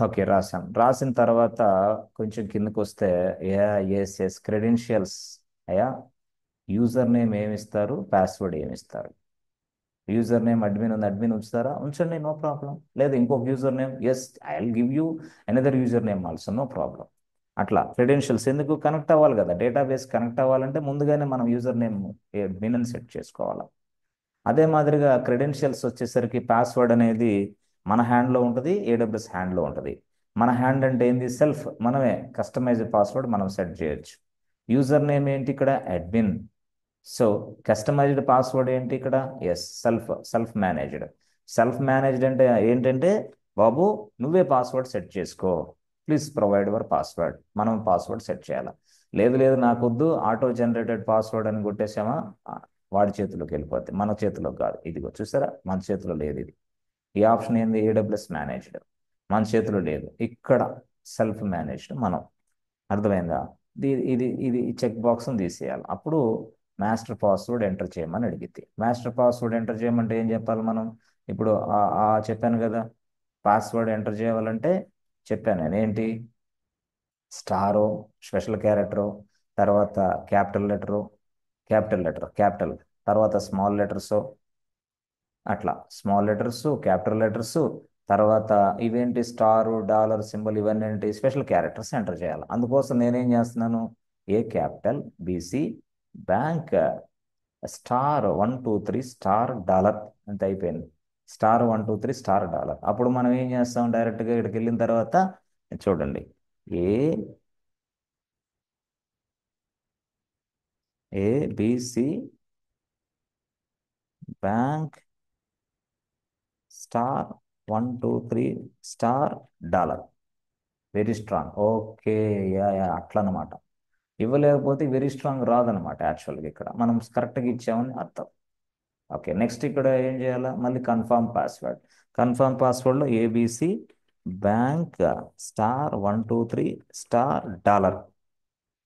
ఓకే, రాసాం. రాసిన తర్వాత కొంచెం కిందకు వస్తే, ఎస్ ఎస్ క్రెడెన్షియల్స్, అయ్యా యూజర్ నేమ్ ఏమి ఇస్తారు, పాస్వర్డ్ ఏమి ఇస్తారు? యూజర్ నేమ్ అడ్మిన్ ఉంది, అడ్మిన్ ఉంచుతారా? ఉంచండి, నో ప్రాబ్లం. లేదు ఇంకొక user name, yes I will give you another user name also, no problem. అట్లా క్రెడెన్షియల్స్ ఎందుకు, కనెక్ట్ అవ్వాలి కదా, డేటాబేస్ కనెక్ట్ అవ్వాలంటే ముందుగానే మనం యూజర్ నేమ్ అడ్మిన్ అని సెట్ చేసుకోవాలి. అదే మాదిరిగా క్రెడెన్షియల్స్ వచ్చేసరికి పాస్వర్డ్ అనేది మన హ్యాండ్లో ఉంటుంది, ఏడబ్ల్యూఎస్ హ్యాండ్లో ఉంటుంది. మన హ్యాండ్ అంటే ఏంది, సెల్ఫ్, మనమే కస్టమైజ్ పాస్వర్డ్ మనం సెట్ చేయొచ్చు. యూజర్ నేమ్ ఏంటి ఇక్కడ, అడ్మిన్. సో కస్టమైజ్డ్ పాస్వర్డ్ ఏంటి ఇక్కడ, yes self, self managed. Self managed అంటే ఏంటంటే బాబు నువ్వే పాస్వర్డ్ సెట్ చేసుకో, ప్లీజ్ ప్రొవైడ్ యువర్ పాస్వర్డ్, మనం పాస్వర్డ్ సెట్ చేయాలి. లేదు లేదు నాకొద్దు, ఆటో జనరేటెడ్ పాస్వర్డ్ అని కొట్టేసామా, వాడి చేతిలోకి వెళ్ళిపోద్ది, మన చేతిలో కాదు. ఇదిగో చూసారా, మన చేతిలో లేదు ఇది. ఈ ఆప్షన్ ఏంది, ఏడబ్ల్యూఎస్ మేనేజ్డ్, మన చేతిలో లేదు. ఇక్కడ సెల్ఫ్ మేనేజ్డ్ మనం, అర్థమైందా? ఇది ఇది చెక్ బాక్స్ని తీసేయాలి. అప్పుడు మాస్టర్ పాస్వర్డ్ ఎంటర్ చేయమని అడిగితే, మాస్టర్ పాస్వర్డ్ ఎంటర్ చేయమంటే ఏం చెప్పాలి మనం? ఇప్పుడు చెప్పాను కదా, పాస్వర్డ్ ఎంటర్ చేయాలంటే చెప్పాను నేను ఏంటి, స్టారో, స్పెషల్ క్యారెక్టరు, తర్వాత capital letter, capital letter capital, తర్వాత స్మాల్ లెటర్స్, అట్లా స్మాల్ లెటర్స్, క్యాపిటల్ లెటర్స్, తర్వాత ఇవేంటి స్టారు, డాలర్ సింబల్, ఇవన్నీ ఏంటి స్పెషల్ క్యారెక్టర్స్ ఎంటర్ చేయాలి. అందుకోసం నేనేం చేస్తున్నాను, A capital, BC bank, star 123 star dollar, అంత అయిపోయింది. Star 123 star dollar. అప్పుడు మనం ఏం చేస్తాం, డైరెక్ట్గా ఇక్కడికి వెళ్ళిన తర్వాత చూడండి, A ABC bank star 123 star dollar, very strong. Okay, yeah yeah అట్లా అనమాట. ఇవ్వలేకపోతే వెరీ స్ట్రాంగ్ రాదనమాట, యాక్చువల్గా ఇక్కడ మనం కరెక్ట్గా ఇచ్చామని అర్థం. ఓకే, నెక్స్ట్ ఇక్కడ ఏం చేయాలా, మళ్ళీ కన్ఫర్మ్ పాస్వర్డ్. కన్ఫర్మ్ పాస్వర్డ్లో ABC bank star 123 star dollar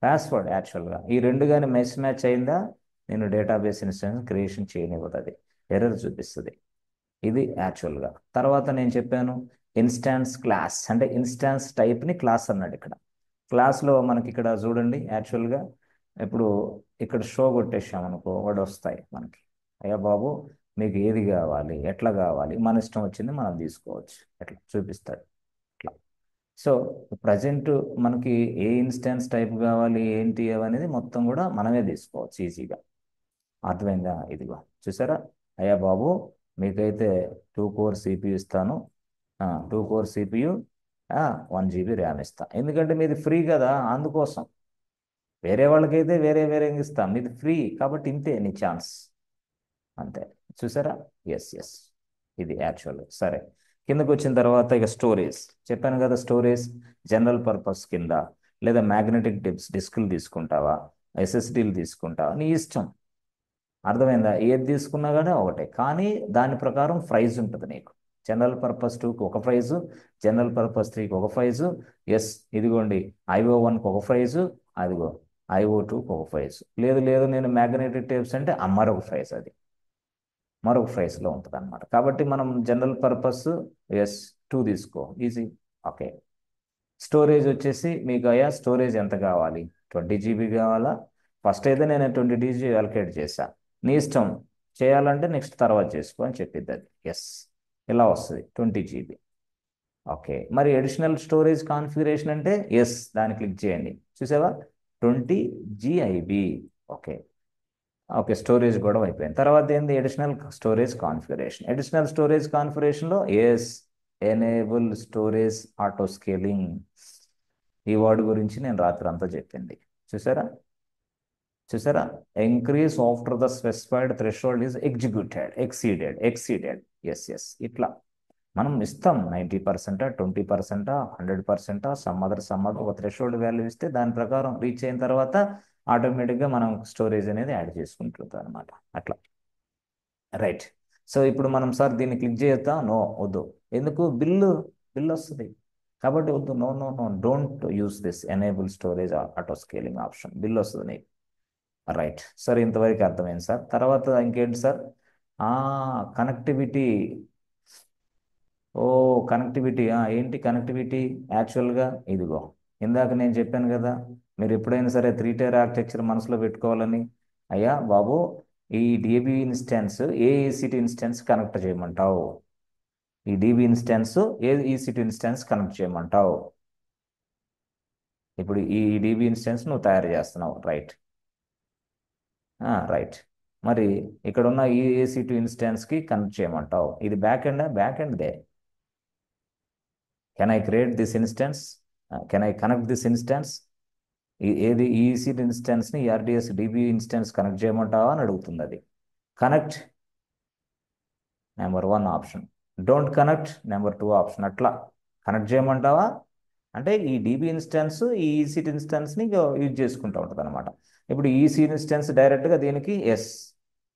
password. యాక్చువల్గా ఈ రెండు కానీ మిస్ మ్యాచ్ అయిందా, నేను డేటాబేస్ ఇన్స్టెన్స్ క్రియేషన్ చేయనివ్వదు, ఎర్రర్ చూపిస్తుంది. ఇది యాక్చువల్గా. తర్వాత నేను చెప్పాను ఇన్స్టాన్స్ క్లాస్, అంటే ఇన్స్టాన్స్ టైప్ని క్లాస్ అన్నాడు ఇక్కడ. క్లాస్లో మనకి ఇక్కడ చూడండి, యాక్చువల్గా ఇప్పుడు ఇక్కడ షో కొట్టేసాం అనుకో, వాడు వస్తాయి మనకి, అయ్యా బాబు మీకు ఏది కావాలి, ఎట్లా కావాలి, మన ఇష్టం వచ్చింది మనం తీసుకోవచ్చు, ఎట్లా చూపిస్తాడు అట్లా. సో ప్రజెంట్ మనకి ఏ ఇన్స్టెన్స్ టైప్ కావాలి ఏంటి అనేది మొత్తం కూడా మనమే తీసుకోవచ్చు ఈజీగా. అర్థమైందా? ఇదిగో చూసారా, అయ్యా బాబు మీకైతే 2 కోర్ సిపియు ఇస్తాను, 2 కోర్ సిపియు 1 GB ర్యామ్ ఇస్తా, ఎందుకంటే మీది ఫ్రీ కదా అందుకోసం. వేరే వాళ్ళకైతే వేరే వేరే ఇస్తాం, మీది ఫ్రీ కాబట్టి ఇంతే నీ ఛాన్స్, అంతే. చూసారా? ఎస్ ఎస్, ఇది యాక్చువల్. సరే, కిందకు వచ్చిన తర్వాత ఇక స్టోరేజ్ చెప్పాను కదా. స్టోరేజ్ జనరల్ పర్పస్ కింద లేదా మ్యాగ్నెటిక్ డిస్క్లు తీసుకుంటావా, ఎస్ఎస్డీలు తీసుకుంటావా, నీ ఇష్టం. అర్థమైందా? ఏది తీసుకున్నా కానీ ఒకటే, కానీ దాని ప్రకారం ప్రైజ్ ఉంటుంది నీకు. జనరల్ పర్పస్ 2కి ఒక ప్రైజు, జనరల్ పర్పస్ 3కి ఒక ప్రైజు. ఎస్, ఇదిగోండి IO1కి ఒక ప్రైజు, అదిగో IO2కి ఒక ప్రైజు. లేదు లేదు నేను మ్యాగ్నెటిక్ టేప్స్ అంటే మరొక ప్రైజ్, అది మరొక ప్రైస్లో ఉంటుంది అనమాట. కాబట్టి మనం జనరల్ పర్పస్ ఎస్ 2 తీసుకో, ఈజీ. ఓకే. స్టోరేజ్ వచ్చేసి మీకు అయ్యా స్టోరేజ్ ఎంత కావాలి, 20 GB కావాలా? ఫస్ట్ అయితే నేను 20 GB అలొకేట్ చేశా, నీ ఇష్టం, చేయాలంటే నెక్స్ట్ తర్వాత చేసుకో అని చెప్పిద్ది అది. ఎస్, ఇలా వస్తుంది 20 GB. ఓకే, మరి అడిషనల్ స్టోరేజ్ కాన్ఫిగరేషన్ అంటే ఎస్ దాన్ని క్లిక్ చేయండి. చూసావా, 20 GB. ఓకే. ఓకే, స్టోరేజ్ కూడా అయిపోయింది. తర్వాత ఏంది additional storage configuration. Additional storage కాన్ఫిగరేషన్లో yes enable storage auto scaling, ఈ వర్డ్ గురించి నేను రాత్రి అంతా చెప్పింది. చూసారా? చూసారా? Increase after the specified threshold is exceeded. Yes yes, ఇట్లా మనం ఇస్తాం 90%, 20%, 100%, సమ్ అదర్ ఒక థ్రెషోల్డ్ వాల్యూ ఇస్తే దాని ప్రకారం రీచ్ అయిన తర్వాత ఆటోమేటిక్గా మనం స్టోరేజ్ అనేది యాడ్ చేసుకుంటుంటాం అనమాట. అట్లా రైట్. సో ఇప్పుడు మనం సార్ దీన్ని క్లిక్ చేద్దాం, నో వద్దు, ఎందుకు, బిల్లు వస్తుంది కాబట్టి వద్దు, no no no, don't use this enable storage auto scaling option, bill వస్తుంది నీకు. రైట్ సార్, ఇంతవరకు అర్థమైంది సార్. తర్వాత ఇంకేంటి సార్? కనెక్టివిటీ. ఓ కనెక్టివిటీ, ఏంటి కనెక్టివిటీ? యాక్చువల్గా ఇదిగో ఇందాక నేను చెప్పాను కదా, మీరు ఎప్పుడైనా సరే 3 టైర్ ఆర్కిటెక్చర్ మనసులో పెట్టుకోవాలని. అయ్యా బాబు, ఈ డిబి ఇన్స్టెన్స్ ఏ ఈసీటీ ఇన్స్టెన్స్ కనెక్ట్ చేయమంటావు, ఈ డిబి ఇన్స్టెన్స్ ఏ ఈసీటీ ఇన్స్టెన్స్ కనెక్ట్ చేయమంటావు. ఇప్పుడు ఈ డిబి ఇన్స్టెన్స్ నువ్వు తయారు చేస్తున్నావు, రైట్. రైట్. మరి ఇక్కడ ఉన్న ఈ ఏసీ2 ఇన్స్టెన్స్కి కనెక్ట్ చేయమంటావు, ఇది బ్యాక్ ఎండ్దే. Can I create this instance, can I connect this instance, ఏది ఈసీ ఇన్స్టెన్స్ని ఆర్డిఎస్ డిబి ఇన్స్టెన్స్ కనెక్ట్ చేయమంటావా అని అడుగుతుంది అది. Connect number 1 option, don't connect number 2 option. అట్లా కనెక్ట్ చేయమంటావా అంటే ఈ డిబి ఇన్స్టెన్స్ ఈ ఈసీ ఇన్స్టెన్స్ని యూజ్ చేసుకుంటూ ఉంటుంది అనమాట. ఇప్పుడు ఈసీ ఇన్స్టెన్స్ డైరెక్ట్గా దీనికి ఎస్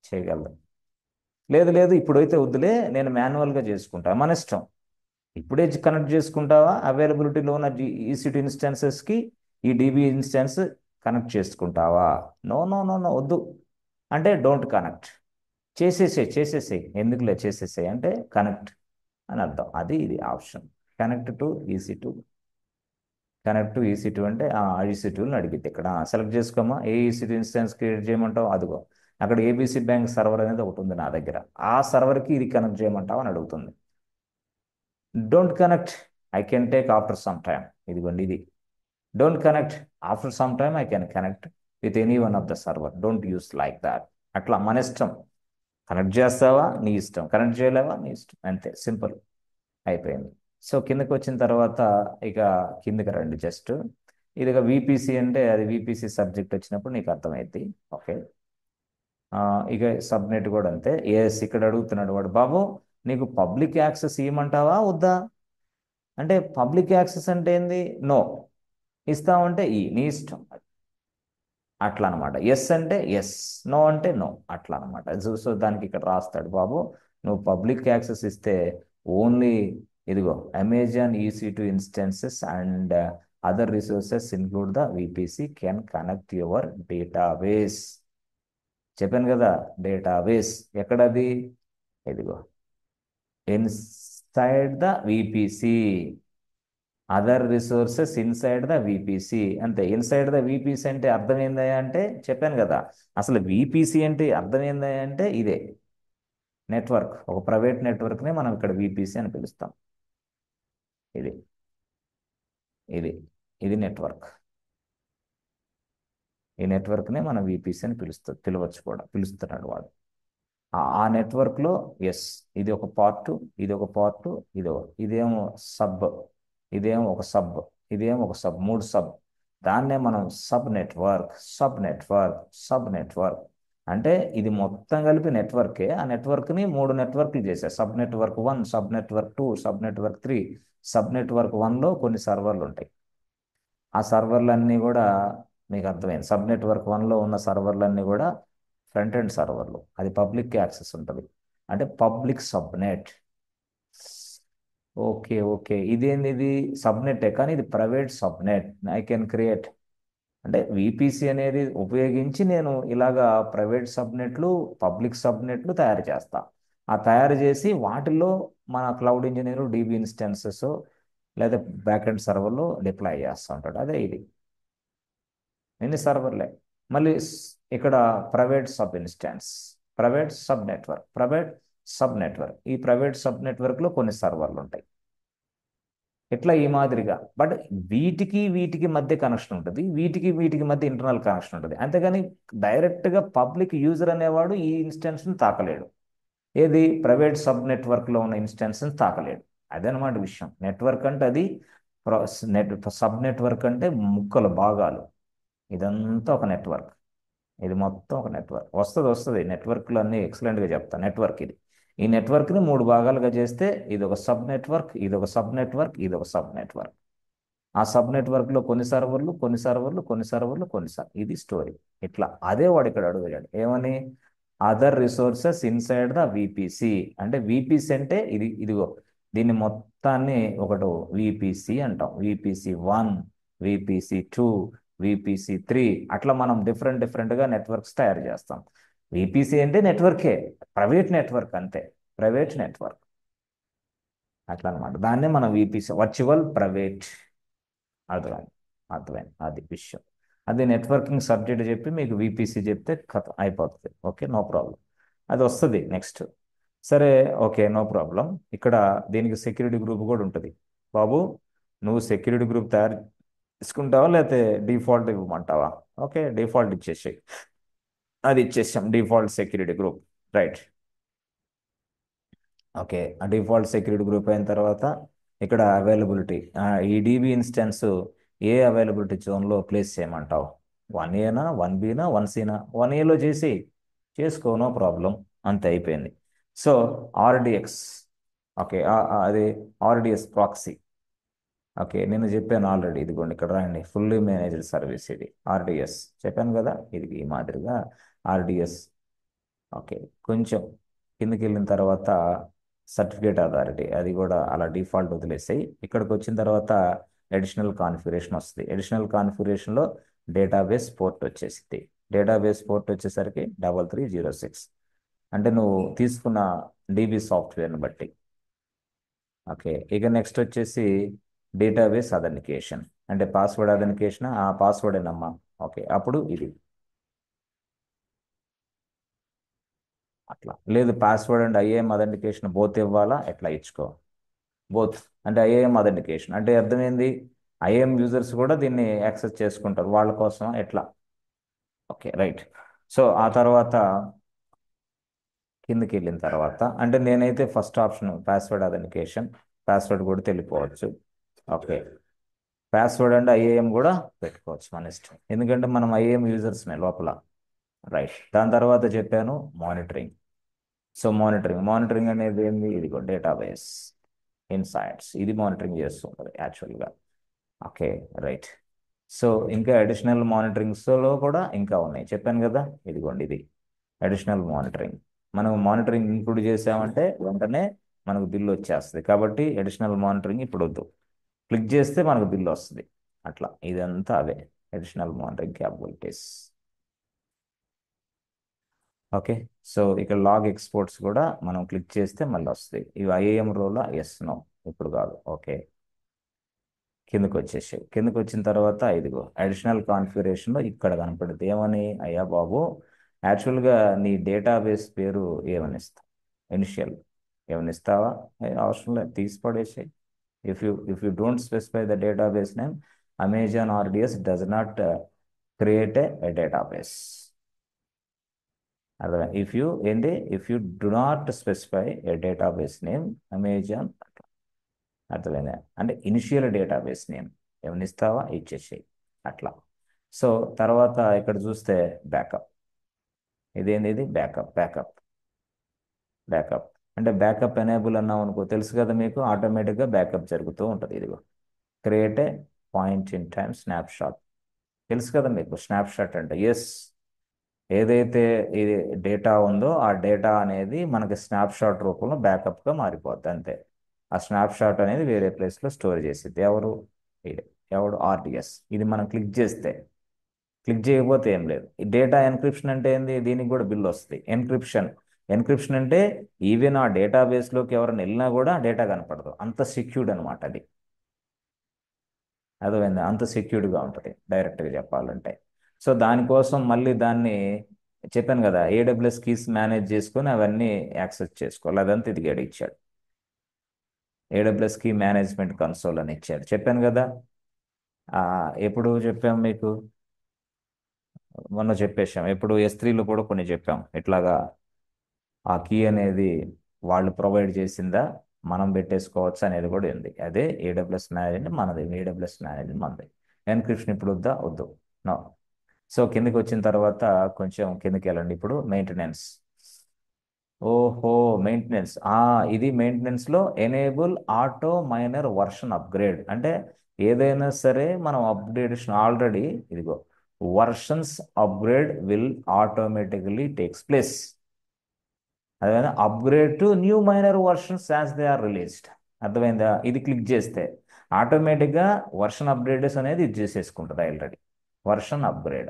చేయగలదు. లేదు లేదు ఇప్పుడైతే వద్దులే, నేను మాన్యువల్గా చేసుకుంటా, మన ఇష్టం. ఇప్పుడే కనెక్ట్ చేసుకుంటావా, అవైలబిలిటీలో ఉన్న ఈసీ2 ఇన్స్టెన్సెస్కి ఈ డిబి ఇన్స్టెన్స్ కనెక్ట్ చేసుకుంటావా? నో నో నో నో, వద్దు అంటే డోంట్ కనెక్ట్, చేసేసేయి ఎందుకులే, చేసేసేయి అంటే కనెక్ట్ అని అర్థం. అది ఇది option, connect to EC two. Connect to EC two అంటే ఈసీ2ని అడిగిద్ది. ఇక్కడ సెలెక్ట్ చేసుకోమా, ఏ ఈసీ2 ఇన్స్టెన్స్ క్రియేట్ చేయమంటావు, అదిగో అక్కడ ఏబీసీ బ్యాంక్ సర్వర్ అనేది ఒకటి ఉంది నా దగ్గర, ఆ సర్వర్కి ఇది కనెక్ట్ చేయమంటావు అని అడుగుతుంది. Don't connect, I can take after some time, ఇదిగోండి ఇది. Don't connect, after some time I can connect with any one of the server, don't use like that. అట్లా మన ఇష్టం, కనెక్ట్ చేస్తావా నీ ఇష్టం, కనెక్ట్ చేయలేవా నీ ఇష్టం, అంతే, సింపుల్ అయిపోయింది. సో కిందకి వచ్చిన తర్వాత ఇక కిందకి రండి జస్ట్. ఇది ఇక విపిసి అంటే అది విపిసి సబ్జెక్ట్ వచ్చినప్పుడు నీకు అర్థమైంది. ఓకే. ఇక సబ్నెట్ కూడా అంతే. ఎస్, ఇక్కడ అడుగుతున్నాడు వాడు, బాబు నీకు పబ్లిక్ యాక్సెస్ ఇవ్వమంటావా వద్దా అంటే, పబ్లిక్ యాక్సెస్ అంటే ఏంది, నో, ఇస్తామంటే నీ ఇష్టం, అట్లా అనమాట. ఎస్ అంటే ఎస్, నో అంటే నో, అట్లా అనమాట. సో దానికి ఇక్కడ రాస్తాడు, బాబు నువ్వు పబ్లిక్ యాక్సెస్ ఇస్తే ఓన్లీ ఇదిగో Amazon EC2 instances and other resources include the VPC can connect your database. చెప్పాను కదా, డేటాబేస్ ఎక్కడది, ఇదిగో inside the VPC, other resources inside the VPC, అంతే. ఇన్సైడ్ ద విపిసి అంటే అర్థం ఏందా అంటే చెప్పాను కదా, అసలు విపిసి అంటే అర్థం ఏందా అంటే ఇదే. నెట్వర్క్, ఒక ప్రైవేట్ నెట్వర్క్ని మనం ఇక్కడ విపిసి అని పిలుస్తాం. ఇది ఇది ఇది నెట్వర్క్. ఈ నెట్వర్క్ని మనం విపిసి అని పిలవచ్చు కూడా, పిలుస్తున్నాడు వాడు. ఆ నెట్వర్క్లో ఎస్, ఇది ఒక పార్ట్, ఇది ఒక పార్ట్, ఇదేమో సబ్, ఇదేమో ఒక సబ్, ఇదేమో ఒక సబ్, మూడు సబ్. దాన్నే మనం sub network, sub network, sub network అంటే ఇది మొత్తం కలిపి నెట్వర్కే. ఆ నెట్వర్క్ని మూడు నెట్వర్క్లు చేశారు. Sub network 1, sub network 2, sub network 3. Sub network 1లో కొన్ని సర్వర్లు ఉంటాయి. ఆ సర్వర్లన్నీ కూడా మీకు అర్థమైంది. సబ్ నెట్వర్క్ 1లో ఉన్న సర్వర్లన్నీ కూడా ఫ్రంట్ ఎండ్ సర్వర్లు. అది పబ్లిక్ యాక్సెస్ ఉంటుంది, అంటే పబ్లిక్ సబ్నెట్. ఓకే ఓకే, ఇదేంది, ఇది సబ్నెటే కానీ ఇది private subnet. I can create, అంటే విపిసి అనేది ఉపయోగించి నేను ఇలాగా ప్రైవేట్ సబ్నెట్లు, పబ్లిక్ సబ్నెట్లు తయారు చేస్తా. ఆ తయారు చేసి వాటిల్లో మన క్లౌడ్ ఇంజనీర్ డిబి ఇన్స్టెన్సెస్ లేదా బ్యాక్ ఎండ్ సర్వర్లో డిప్లాయ్ చేస్తూ ఉంటాడు. అదే ఇది, ఎన్ని సర్వర్లే. మళ్ళీ ఇక్కడ private sub instance, private sub network, private sub network. ఈ ప్రైవేట్ సబ్ నెట్వర్క్లో కొన్ని సర్వర్లు ఉంటాయి. ఇట్లా ఈ మాదిరిగా. బట్ వీటికి వీటికి మధ్య కనెక్షన్ ఉంటుంది, వీటికి వీటికి మధ్య ఇంటర్నల్ కనెక్షన్ ఉంటుంది. అంతేగాని డైరెక్ట్గా పబ్లిక్ యూజర్ అనేవాడు ఈ ఇన్స్టెన్స్ని తాకలేడు. ఏది ప్రైవేట్ సబ్ నెట్వర్క్లో ఉన్న ఇన్స్టెన్స్ని తాకలేడు. అదనమాట విషయం. నెట్వర్క్ అంటే అది నెట్, సబ్ నెట్వర్క్ అంటే ముక్కలు, భాగాలు. ఇదంతా ఒక నెట్వర్క్. ఇది మొత్తం ఒక నెట్వర్క్. వస్తుంది నెట్వర్క్లు అన్నీ ఎక్సలెంట్గా చెప్తాను. నెట్వర్క్ ఇది. ఈ నెట్వర్క్ని మూడు భాగాలుగా చేస్తే ఇది ఒక సబ్ నెట్వర్క్, ఇది ఒక సబ్ నెట్వర్క్, ఇది ఒక సబ్ నెట్వర్క్. ఆ సబ్ నెట్వర్క్లో కొన్ని సర్వర్లు, కొన్ని సర్వర్లు, కొన్ని సర్వర్లు, కొన్ని సర్వర్. ఇది స్టోరీ. ఇట్లా అదే వాడు ఇక్కడ అడుగుతాడు ఏమని, other resources inside the VPC. అంటే విపిసి అంటే ఇదిగో దీన్ని మొత్తాన్ని ఒకటి విపిసి అంటాం. VPC 1, VPC 2, VPC 3. అట్లా మనం డిఫరెంట్గా నెట్వర్క్స్ తయారు చేస్తాం. విపిసి అంటే నెట్వర్కే, ప్రైవేట్ నెట్వర్క్ అంతే, ప్రైవేట్ నెట్వర్క్. అట్లా అనమాట. దాన్నే మనం విపిసి, వర్చువల్ ప్రైవేట్. అర్థమైంది, అర్థమైంది, అది విషయం. అది నెట్వర్కింగ్ సబ్జెక్ట్ చెప్పి మీకు విపిసి చెప్తే కథ అయిపోతుంది. Okay, no problem. అది వస్తుంది నెక్స్ట్. సరే, ఓకే, నో ప్రాబ్లం. ఇక్కడ దీనికి సెక్యూరిటీ గ్రూప్ కూడా ఉంటుంది. బాబు, నువ్వు సెక్యూరిటీ గ్రూప్ తయారు చేసుకుంటావా లేకపోతే డిఫాల్ట్ ఇవ్వమంటావా? ఓకే, డిఫాల్ట్ ఇచ్చేసి, అది ఇచ్చేసాం, default security group. Right. Okay, ఆ డిఫాల్ట్ సెక్యూరిటీ గ్రూప్ అయిన తర్వాత ఇక్కడ అవైలబిలిటీ, ఈ డిబి ఇన్స్టెన్స్ ఏ అవైలబిలిటీ జోన్లో ప్లేస్ చేయమంటావు? 1Aనా, 1Bనా, 1Cనా? 1Aలో చేసి చేసుకో, నో ప్రాబ్లం. అంతే, అయిపోయింది. సో ఆర్డిఎక్స్, ఓకే, అది ఆర్డిఎస్ ప్రాక్సీ. ఓకే, నేను చెప్పాను ఆల్రెడీ. ఇదిగోండి ఇక్కడ రాయండి, ఫుల్లీ మేనేజ్డ్ సర్వీస్. ఇది ఆర్డిఎస్ చెప్పాను కదా. ఇది ఈ మాదిరిగా ఆర్డిఎస్. ఓకే, కొంచెం కిందకి వెళ్ళిన తర్వాత సర్టిఫికేట్ అథారిటీ, అది కూడా అలా డిఫాల్ట్ వదిలేసాయి. ఇక్కడికి వచ్చిన తర్వాత అడిషనల్ కాన్ఫిగరేషన్ వస్తుంది. అడిషనల్ కాన్ఫిగరేషన్లో డేటాబేస్ పోర్ట్ వచ్చేసింది. డేటాబేస్ పోర్ట్ వచ్చేసరికి 3306. అంటే నువ్వు తీసుకున్న డిబి సాఫ్ట్వేర్ని బట్టి. ఓకే, ఇక నెక్స్ట్ వచ్చేసి డేటాబేస్ అథెంటికేషన్, అంటే పాస్వర్డ్ అథెంటికేషన్, ఆ పాస్వర్డ్ ఏనమ్మా. ఓకే, అప్పుడు ఇది అట్లా. లేదు, password and IAM authentication both ఇవ్వాలా, ఎట్లా ఇచ్చుకో. బోత్ అంటే ఐఏఎం అథెంటికేషన్ అంటే అర్థమైంది. ఐఏఎం యూజర్స్ కూడా దీన్ని యాక్సెస్ చేసుకుంటారు, వాళ్ళ కోసం ఎట్లా. Okay, right. సో ఆ తర్వాత కిందకి వెళ్ళిన తర్వాత, అంటే నేనైతే first option password authentication, password కూడా తెలియపోవచ్చు. ఓకే, పాస్వర్డ్ అండ్ ఐఏఎం కూడా పెట్టుకోవచ్చు, మన ఇష్టం. ఎందుకంటే మనం ఐఏఎం యూజర్స్నే లోపల. రైట్. దాని తర్వాత చెప్పాను మానిటరింగ్. సో మానిటరింగ్ అనేది ఏంది? ఇదిగో డేటాబేస్ ఇన్సైట్స్, ఇది మానిటరింగ్ చేస్తుంటుంది యాక్చువల్గా. Okay, right. సో ఇంకా అడిషనల్ మానిటరింగ్స్లో కూడా ఇంకా ఉన్నాయి, చెప్పాను కదా. ఇదిగోండి, ఇది అడిషనల్ మానిటరింగ్. మనం మానిటరింగ్ ఇంక్లూడ్ చేసామంటే వెంటనే మనకు బిల్లు వచ్చేస్తుంది. కాబట్టి అడిషనల్ మానిటరింగ్ ఇప్పుడు వద్దు, క్లిక్ చేస్తే మనకు బిల్లు వస్తుంది. అట్లా ఇదంతా అవే additional monitoring capabilities. Okay, so ఇక్కడ లాగ్ ఎక్స్పోర్ట్స్ కూడా మనం క్లిక్ చేస్తే మళ్ళీ వస్తాయి. ఇవి ఐఏఎం రోలా? ఎస్, నో, ఇప్పుడు కాదు. ఓకే, కిందకు వచ్చేసాయి. కిందకు వచ్చిన తర్వాత ఇదిగో అడిషనల్ కాన్ఫిగరేషన్లో ఇక్కడ కనపడుతుంది. ఏమని? అయ్యా బాబు, యాక్చువల్గా నీ డేటాబేస్ పేరు ఏమని ఇస్తాం? ఇనిషియల్ ఏమైనా ఇస్తావా? అవసరం లేదు, తీసి పడేసాయి. if you don't specify the database name, Amazon RDS does not create a database. అర్థమైందా? If you do not specify A database name Amazon, అర్థమైందా? అంటే ఇనిషియల్ డేటాబేస్ నేమ్ ఏమైనా ఇస్తావా, ఇచ్చేసేయి అట్లా. సో తర్వాత ఇక్కడ చూస్తే బ్యాకప్. ఇదేంది? ఇది బ్యాకప్. బ్యాకప్ అంటే బ్యాకప్ ఎనేబుల్ అన్నాం అనుకో, తెలుసు కదా మీకు, ఆటోమేటిక్గా బ్యాకప్ జరుగుతూ ఉంటుంది. ఇదిగో create a point in time snapshot. తెలుసు కదా మీకు స్నాప్షాట్ అంటే? ఎస్, ఏదైతే ఇది డేటా ఉందో ఆ డేటా అనేది మనకి స్నాప్షాట్ రూపంలో బ్యాకప్గా మారిపోద్ది అంతే. ఆ స్నాప్షాట్ అనేది వేరే ప్లేస్లో స్టోర్ చేసిద్ది. ఎవరు? ఇది. ఎవడు? ఆర్డిఎస్. ఇది మనం క్లిక్ చేస్తే, క్లిక్ చేయకపోతే ఏం లేదు. ఈ డేటా ఎన్క్రిప్షన్ అంటే ఏంది? దీనికి కూడా బిల్ వస్తుంది. ఎన్క్రిప్షన్ అంటే ఈవెన్ ఆ డేటాబేస్లోకి ఎవరైనా వెళ్ళినా కూడా డేటా కనపడదు, అంత సెక్యూర్డ్ అనమాట అది. అర్థమైందా? అంత సెక్యూర్డ్గా ఉంటుంది డైరెక్ట్గా చెప్పాలంటే. సో దానికోసం మళ్ళీ దాన్ని చెప్పాను కదా, ఏడబ్ల్యూఎస్ కీస్ మేనేజ్ చేసుకొని అవన్నీ యాక్సెస్ చేసుకోవాలి. అదంతా ఇది గడి ఇచ్చాడు. ఏడబ్ల్యూఎస్ కీ మేనేజ్మెంట్ కన్సోల్ అని ఇచ్చాడు, చెప్పాను కదా. ఎప్పుడు చెప్పాం మీకు? మొన్న చెప్పేశాం. ఎప్పుడు S3లో కూడా కొన్ని చెప్పాం. ఇట్లాగా ఆ కీ అనేది వాళ్ళు ప్రొవైడ్ చేసిందా, మనం పెట్టేసుకోవచ్చు అనేది కూడా ఉంది. అదే ఏడబ్ల్యూఎస్ మేనేజ్ మనది, ఏడబ్ల్యూఎస్ మేనేజ్ మనది. ఎన్క్రిప్షన్ ఇప్పుడు వద్దా? వద్దు. నో. సో కిందకి వచ్చిన తర్వాత కొంచెం కిందకి వెళ్ళండి. ఇప్పుడు మెయింటెనెన్స్. ఓహో, మెయింటెనెన్స్. ఇది మెయింటెనెన్స్లో enable auto minor version upgrade అంటే ఏదైనా సరే మనం అప్డేషన్ ఆల్రెడీ, ఇదిగో versions upgrade will automatically takes place. అదేవిధంగా upgrade to new minor versions as they are released. అర్థమైందా? ఇది క్లిక్ చేస్తే ఆటోమేటిక్గా వర్షన్ అప్గ్రేడెస్ అనేది ఇది చేసేసుకుంటుంది ఆల్రెడీ. Version upgrade.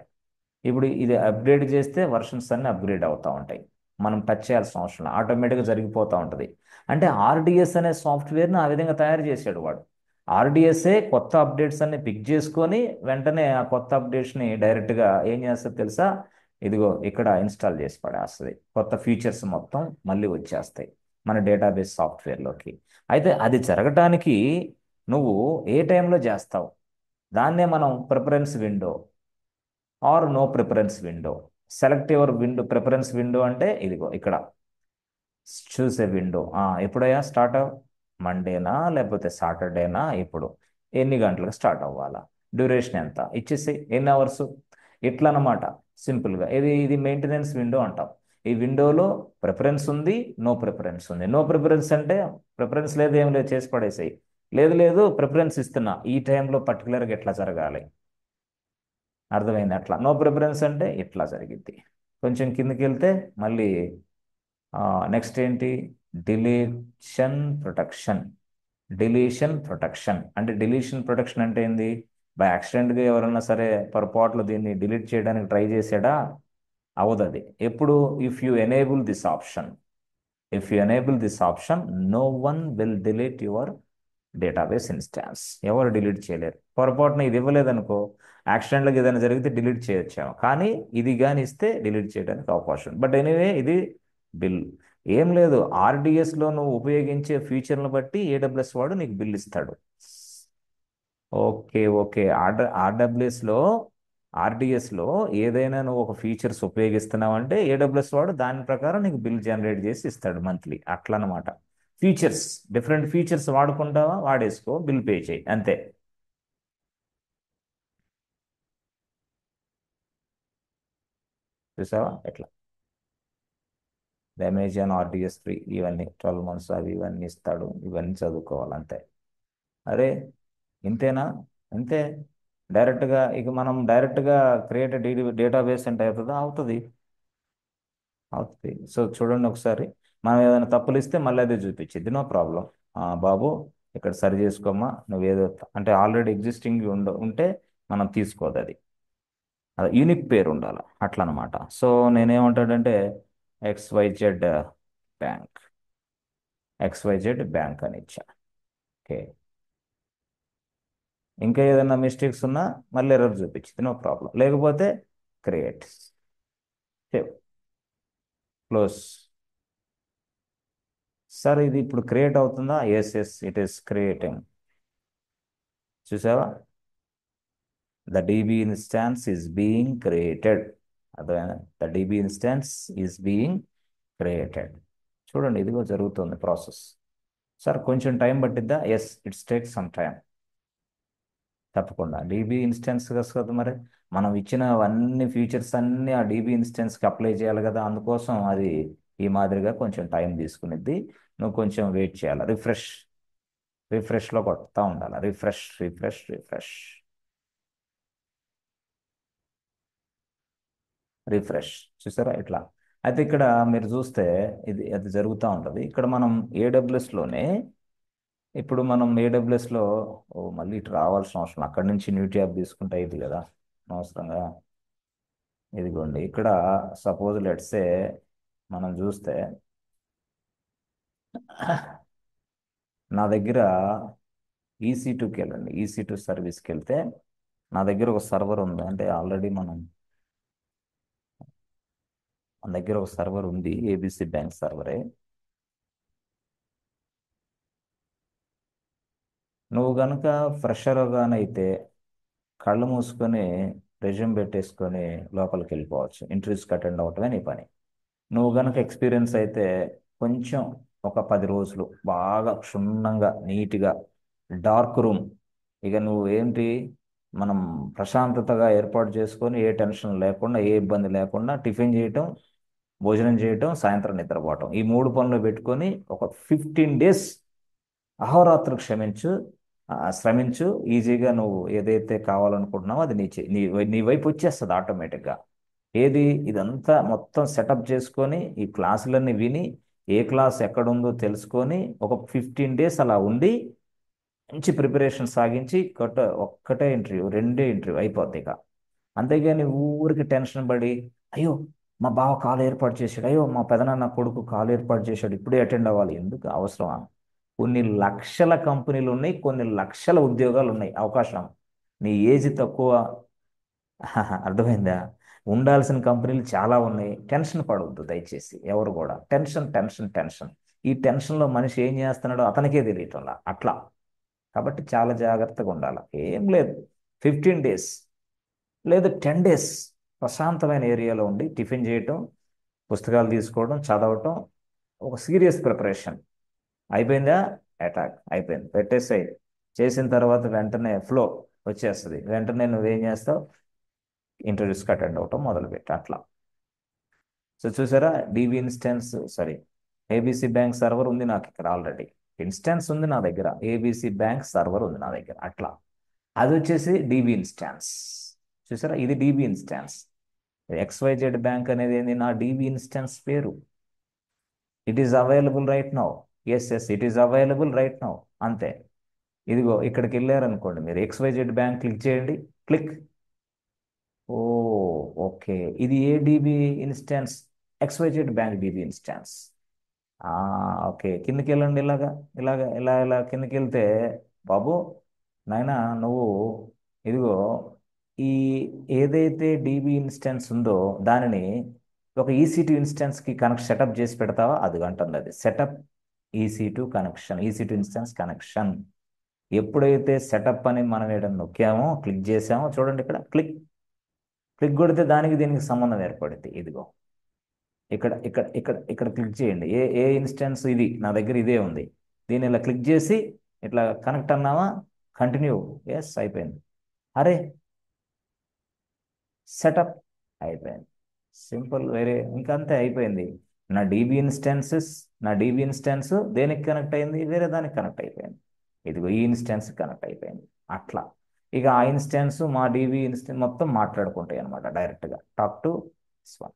ఇప్పుడు ఇది అప్గ్రేడ్ చేస్తే వర్షన్స్ అన్ని అప్గ్రేడ్ అవుతూ ఉంటాయి, మనం టచ్ చేయాల్సిన అవసరం లేదు, ఆటోమేటిక్గా జరిగిపోతూ ఉంటుంది. అంటే ఆర్డిఎస్ అనే సాఫ్ట్వేర్ని ఆ విధంగా తయారు చేశాడు వాడు. ఆర్డిఎస్ఏ కొత్త అప్డేట్స్ అన్ని పిక్ చేసుకొని వెంటనే ఆ కొత్త అప్డేట్స్ని డైరెక్ట్గా ఏం చేస్తుంది తెలుసా? ఇదిగో ఇక్కడ ఇన్స్టాల్ చేసి పడేస్తుంది. కొత్త ఫీచర్స్ మొత్తం మళ్ళీ వచ్చేస్తాయి మన డేటాబేస్ సాఫ్ట్వేర్లోకి. అయితే అది జరగటానికి నువ్వు ఏ టైంలో చేస్తావు, దాన్నే మనం preference window or no preference window. Select your window. Preference window అంటే ఇదిగో ఇక్కడ చూసే విండో. ఎప్పుడయ్యా స్టార్ట్ మండేనా లేకపోతే సాటర్డేనా, ఇప్పుడు ఎన్ని గంటలకు స్టార్ట్ అవ్వాలా, డ్యూరేషన్ ఎంత ఇచ్చేసి, ఎన్ని అవర్స్, ఇట్లా అనమాట. సింపుల్గా ఇది మెయింటెనెన్స్ విండో అంటాం. ఈ విండోలో ప్రిఫరెన్స్ ఉంది, నో ప్రిఫరెన్స్ ఉంది. నో ప్రిఫరెన్స్ అంటే ప్రిఫరెన్స్ లేదు, ఏం లేదు, చేసి పడేసాయి. లేదు లేదు, ప్రిఫరెన్స్ ఇస్తున్నా, ఈ టైంలో పర్టికులర్గా ఎట్లా జరగాలి. అర్థమైంది? అట్లా. నో ప్రిఫరెన్స్ అంటే ఇట్లా జరిగిద్ది. కొంచెం కిందకి వెళ్తే మళ్ళీ నెక్స్ట్ ఏంటి? Deletion protection. డిలీషన్ ప్రొటెక్షన్ అంటే ఏంది? బై యాక్సిడెంట్గా ఎవరన్నా సరే పొరపాట్లు దీన్ని డిలీట్ చేయడానికి ట్రై చేసాడా, అవదు అది. ఎప్పుడు? If you enable this option no one will delete your database instance. ఎవరు డిలీట్ చేయలేరు. పొరపాటున ఇది ఇవ్వలేదనుకో, యాక్సిడెంట్గా ఏదైనా జరిగితే డిలీట్ చేయొచ్చాము, కానీ ఇది కానీ ఇస్తే డిలీట్ చేయడానికి అవకాశం. బట్ ఎనీవే ఇది బిల్ ఏం లేదు. ఆర్డిఎస్లో నువ్వు ఉపయోగించే ఫీచర్లను బట్టి ఏడబ్ల్యూఎస్ వాడు నీకు బిల్ ఇస్తాడు. Okay okay. ఆర్డిఎస్లో ఏదైనా నువ్వు ఒక ఫీచర్స్ ఉపయోగిస్తున్నావు అంటే ఏడబ్ల్యూఎస్ వాడు దాని ప్రకారం నీకు బిల్ జనరేట్ చేసి ఇస్తాడు మంత్లీ. అట్లా అనమాట. ఫీచర్స్, డిఫరెంట్ ఫీచర్స్ వాడుకుంటావా, వాడేసుకో, బిల్ పే చేయి, అంతే. చూసావా ఎట్లా? అమెజాన్ ఆర్డిఎస్ ఫ్రీ, ఇవన్నీ 12 months అవి ఇవన్నీ ఇస్తాడు, ఇవన్నీ చదువుకోవాలి అంతే. అరే, ఇంతేనా? అంతే. డైరెక్ట్గా ఇక మనం డైరెక్ట్గా క్రియేట్ డేటాబేస్ అంటే అవుతుందా? అవుతుంది. అవుతుంది. సో చూడండి ఒకసారి, మనం ఏదైనా తప్పులు ఇస్తే మళ్ళీ అదే చూపించింది. No problem. బాబు ఇక్కడ సరి చేసుకోమ్మా, నువ్వు ఏదో అంటే ఆల్రెడీ ఎగ్జిస్టింగ్ ఉంటే మనం తీసుకోదు అది. అది యూనిక్ పేరు ఉండాలి, అట్లా అనమాట. సో నేనేమంటాడంటే XYZ బ్యాంక్, XYZ బ్యాంక్ అని ఇచ్చా. ఓకే. ఇంకా ఏదైనా మిస్టేక్స్ ఉన్నా మళ్ళీ ఎర్రర్ చూపించింది, నో ప్రాబ్లం. లేకపోతే క్రియేట్, సేవ్, క్లోజ్. సార్ ఇది ఇప్పుడు క్రియేట్ అవుతుందా? Yes yes, it is creating. చూసావా? The DB instance is being created. అర్థమైనా? The DB instance is being created. చూడండి, ఇదిగో జరుగుతుంది ప్రాసెస్. సార్ కొంచెం టైం పట్టిద్దా? Yes, it's take some time. తప్పకుండా డీబీ ఇన్స్టెన్స్ కదా మరి. మనం ఇచ్చిన అన్ని ఫీచర్స్ అన్నీ ఆ డీబీ ఇన్స్టెన్స్కి అప్లై చేయాలి కదా, అందుకోసం అది ఈ మాదిరిగా కొంచెం టైం తీసుకునిద్ది. నువ్వు కొంచెం వెయిట్ చేయాలి. రిఫ్రెష్లో కొడతా ఉండాలి. Refresh refresh refresh refresh. చూసారా ఇట్లా? అయితే ఇక్కడ మీరు చూస్తే ఇది అది జరుగుతూ ఉంటుంది. ఇక్కడ మనం ఏడబ్ల్యూఎస్లోనే, ఇప్పుడు మనం ఏడబ్ల్యూఎస్లో మళ్ళీ ఇటు రావాల్సిన అవసరం, అక్కడి నుంచి న్యూ ట్యాబ్ తీసుకుంటే ఇది కదా అనవసరంగా. ఇదిగోండి ఇక్కడ సపోజ్ లెట్సే మనం చూస్తే నా దగ్గర EC2కి వెళ్ళండి. EC2 సర్వీస్కి వెళ్తే నా దగ్గర ఒక సర్వర్ ఉంది. అంటే ఆల్రెడీ మన దగ్గర ఒక సర్వర్ ఉంది, ABC బ్యాంక్ సర్వరే. నువ్వు గనుక ఫ్రెషర్గానైతే కళ్ళు మూసుకొని రెజ్యూమ్ పెట్టేసుకొని లోపలికి వెళ్ళిపోవచ్చు. ఇంటర్వ్యూస్కి అటెండ్ అవ్వటమే నీ పని. నువ్వు గనుక ఎక్స్పీరియన్స్ అయితే కొంచెం ఒక 10 రోజులు బాగా క్షుణ్ణంగా నీట్గా డార్క్ రూమ్, ఇక నువ్వు ఏంటి, మనం ప్రశాంతతగా ఏర్పాటు చేసుకొని ఏ టెన్షన్ లేకుండా ఏ ఇబ్బంది లేకుండా టిఫిన్ చేయటం, భోజనం చేయటం, సాయంత్రం నిద్రపోవటం, ఈ 3 పనులు పెట్టుకొని ఒక 15 డేస్ అహోరాత్రులు శ్రమించు. ఈజీగా నువ్వు ఏదైతే కావాలనుకుంటున్నావో అది నీ వైపు వచ్చేస్తుంది ఆటోమేటిక్గా. ఏది ఇదంతా మొత్తం సెటప్ చేసుకొని ఈ క్లాసులన్నీ విని ఏ క్లాస్ ఎక్కడుందో తెలుసుకొని ఒక 15 డేస్ అలా ఉండి మంచి ప్రిపరేషన్ సాగించి ఒక్కటే ఇంటర్వ్యూ, రెండే ఇంటర్వ్యూ అయిపోద్ది ఇక. అంతేగాని ఊరికి టెన్షన్ పడి, అయ్యో మా బావ కాల్ ఏర్పాటు చేశాడు, అయ్యో మా పెదనాన్న కొడుకు కాల్ ఏర్పాటు చేశాడు, ఇప్పుడే అటెండ్ అవ్వాలి, ఎందుకు అవసరమా? కొన్ని లక్షల కంపెనీలు ఉన్నాయి, కొన్ని లక్షల ఉద్యోగాలు ఉన్నాయి, అవకాశం. నీ ఏజ్ తక్కువ. అర్థమైందా? ఉండాల్సిన కంపెనీలు చాలా ఉన్నాయి. టెన్షన్ పడవద్దు దయచేసి ఎవరు కూడా. టెన్షన్ టెన్షన్ టెన్షన్, ఈ టెన్షన్లో మనిషి ఏం చేస్తున్నాడో అతనికే తెలియటంలా అట్లా. కాబట్టి చాలా జాగ్రత్తగా ఉండాలి. ఏం లేదు, 15 డేస్ లేదు 10 డేస్ ప్రశాంతమైన ఏరియాలో ఉండి టిఫిన్ చేయటం, పుస్తకాలు తీసుకోవడం, చదవటం, ఒక సీరియస్ ప్రిపరేషన్. అయిపోయిందా? అటాక్ అయిపోయింది, పెట్టేసాయి. చేసిన తర్వాత వెంటనే ఫ్లో వచ్చేస్తుంది. వెంటనే నువ్వేం చేస్తావు? ఇంటర్వ్యూస్కి అటెండ్ అవ్వటం మొదలుపెట్టి అట్లా. సో చూసారా, DB instance, sorry, ABC bank server ఉంది నాకు ఇక్కడ ఆల్రెడీ. ఇన్స్టెన్స్ ఉంది నా దగ్గర, ABC బ్యాంక్ సర్వర్ ఉంది నా దగ్గర అట్లా. అది వచ్చేసి డీబీ ఇన్స్టాన్స్. చూసారా, ఇది డీబీ ఇన్స్టాన్స్. XYZ బ్యాంక్ అనేది ఏంది? నా డీబీ ఇన్స్టాన్స్ పేరు. It is available right now. Yes yes, it is available right now. అంతే. ఇదిగో ఇక్కడికి వెళ్ళారనుకోండి, మీరు XYZ బ్యాంక్ క్లిక్ చేయండి. క్లిక్. Oh, okay. ఇది ఏ DB instance? XYZ bank DB instance. ఆ, ఓకే. కిందకి వెళ్ళండి. ఇలాగా ఇలాగా ఇలా ఇలా కిందకి వెళ్తే, బాబు నాయనా నువ్వు, ఇదిగో ఈ ఏదైతే డీబీ ఇన్స్టెన్స్ ఉందో దానిని ఒక EC2 ఇన్స్టెన్స్కి సెటప్ చేసి పెడతావా? అది అంటుంది, అది setup EC2 connection, EC2 instance connection. ఎప్పుడైతే సెటప్ అని మనం ఏదైనా నొక్కామో, క్లిక్ చేసామో, చూడండి ఇక్కడ క్లిక్. క్లిక్ కొడితే దానికి దీనికి సంబంధం ఏర్పడుద్ది. ఇదిగో ఇక్కడ ఇక్కడ ఇక్కడ ఇక్కడ క్లిక్ చేయండి. ఏ ఏ ఇన్స్టెన్స్ ఇది, నా దగ్గర ఇదే ఉంది. దీన్ని ఇలా క్లిక్ చేసి ఇట్లా కనెక్ట్ అన్నావా? కంటిన్యూ. ఎస్, అయిపోయింది. అరే, సెటప్ అయిపోయింది. సింపుల్, వేరే ఇంకా అంతే, అయిపోయింది. నా డీబీ ఇన్స్టెన్సెస్, నా డీబీ ఇన్స్టెన్స్ దేనికి కనెక్ట్ అయింది? వేరే దానికి కనెక్ట్ అయిపోయింది. ఇదిగో ఈ ఇన్స్టెన్స్ కనెక్ట్ అయిపోయింది అట్లా. ఇక ఆ ఇన్స్టెన్స్ మా డీబీ ఇన్స్టెన్స్ మొత్తం మాట్లాడుకుంటాయి అనమాట డైరెక్ట్గా. Talk to one.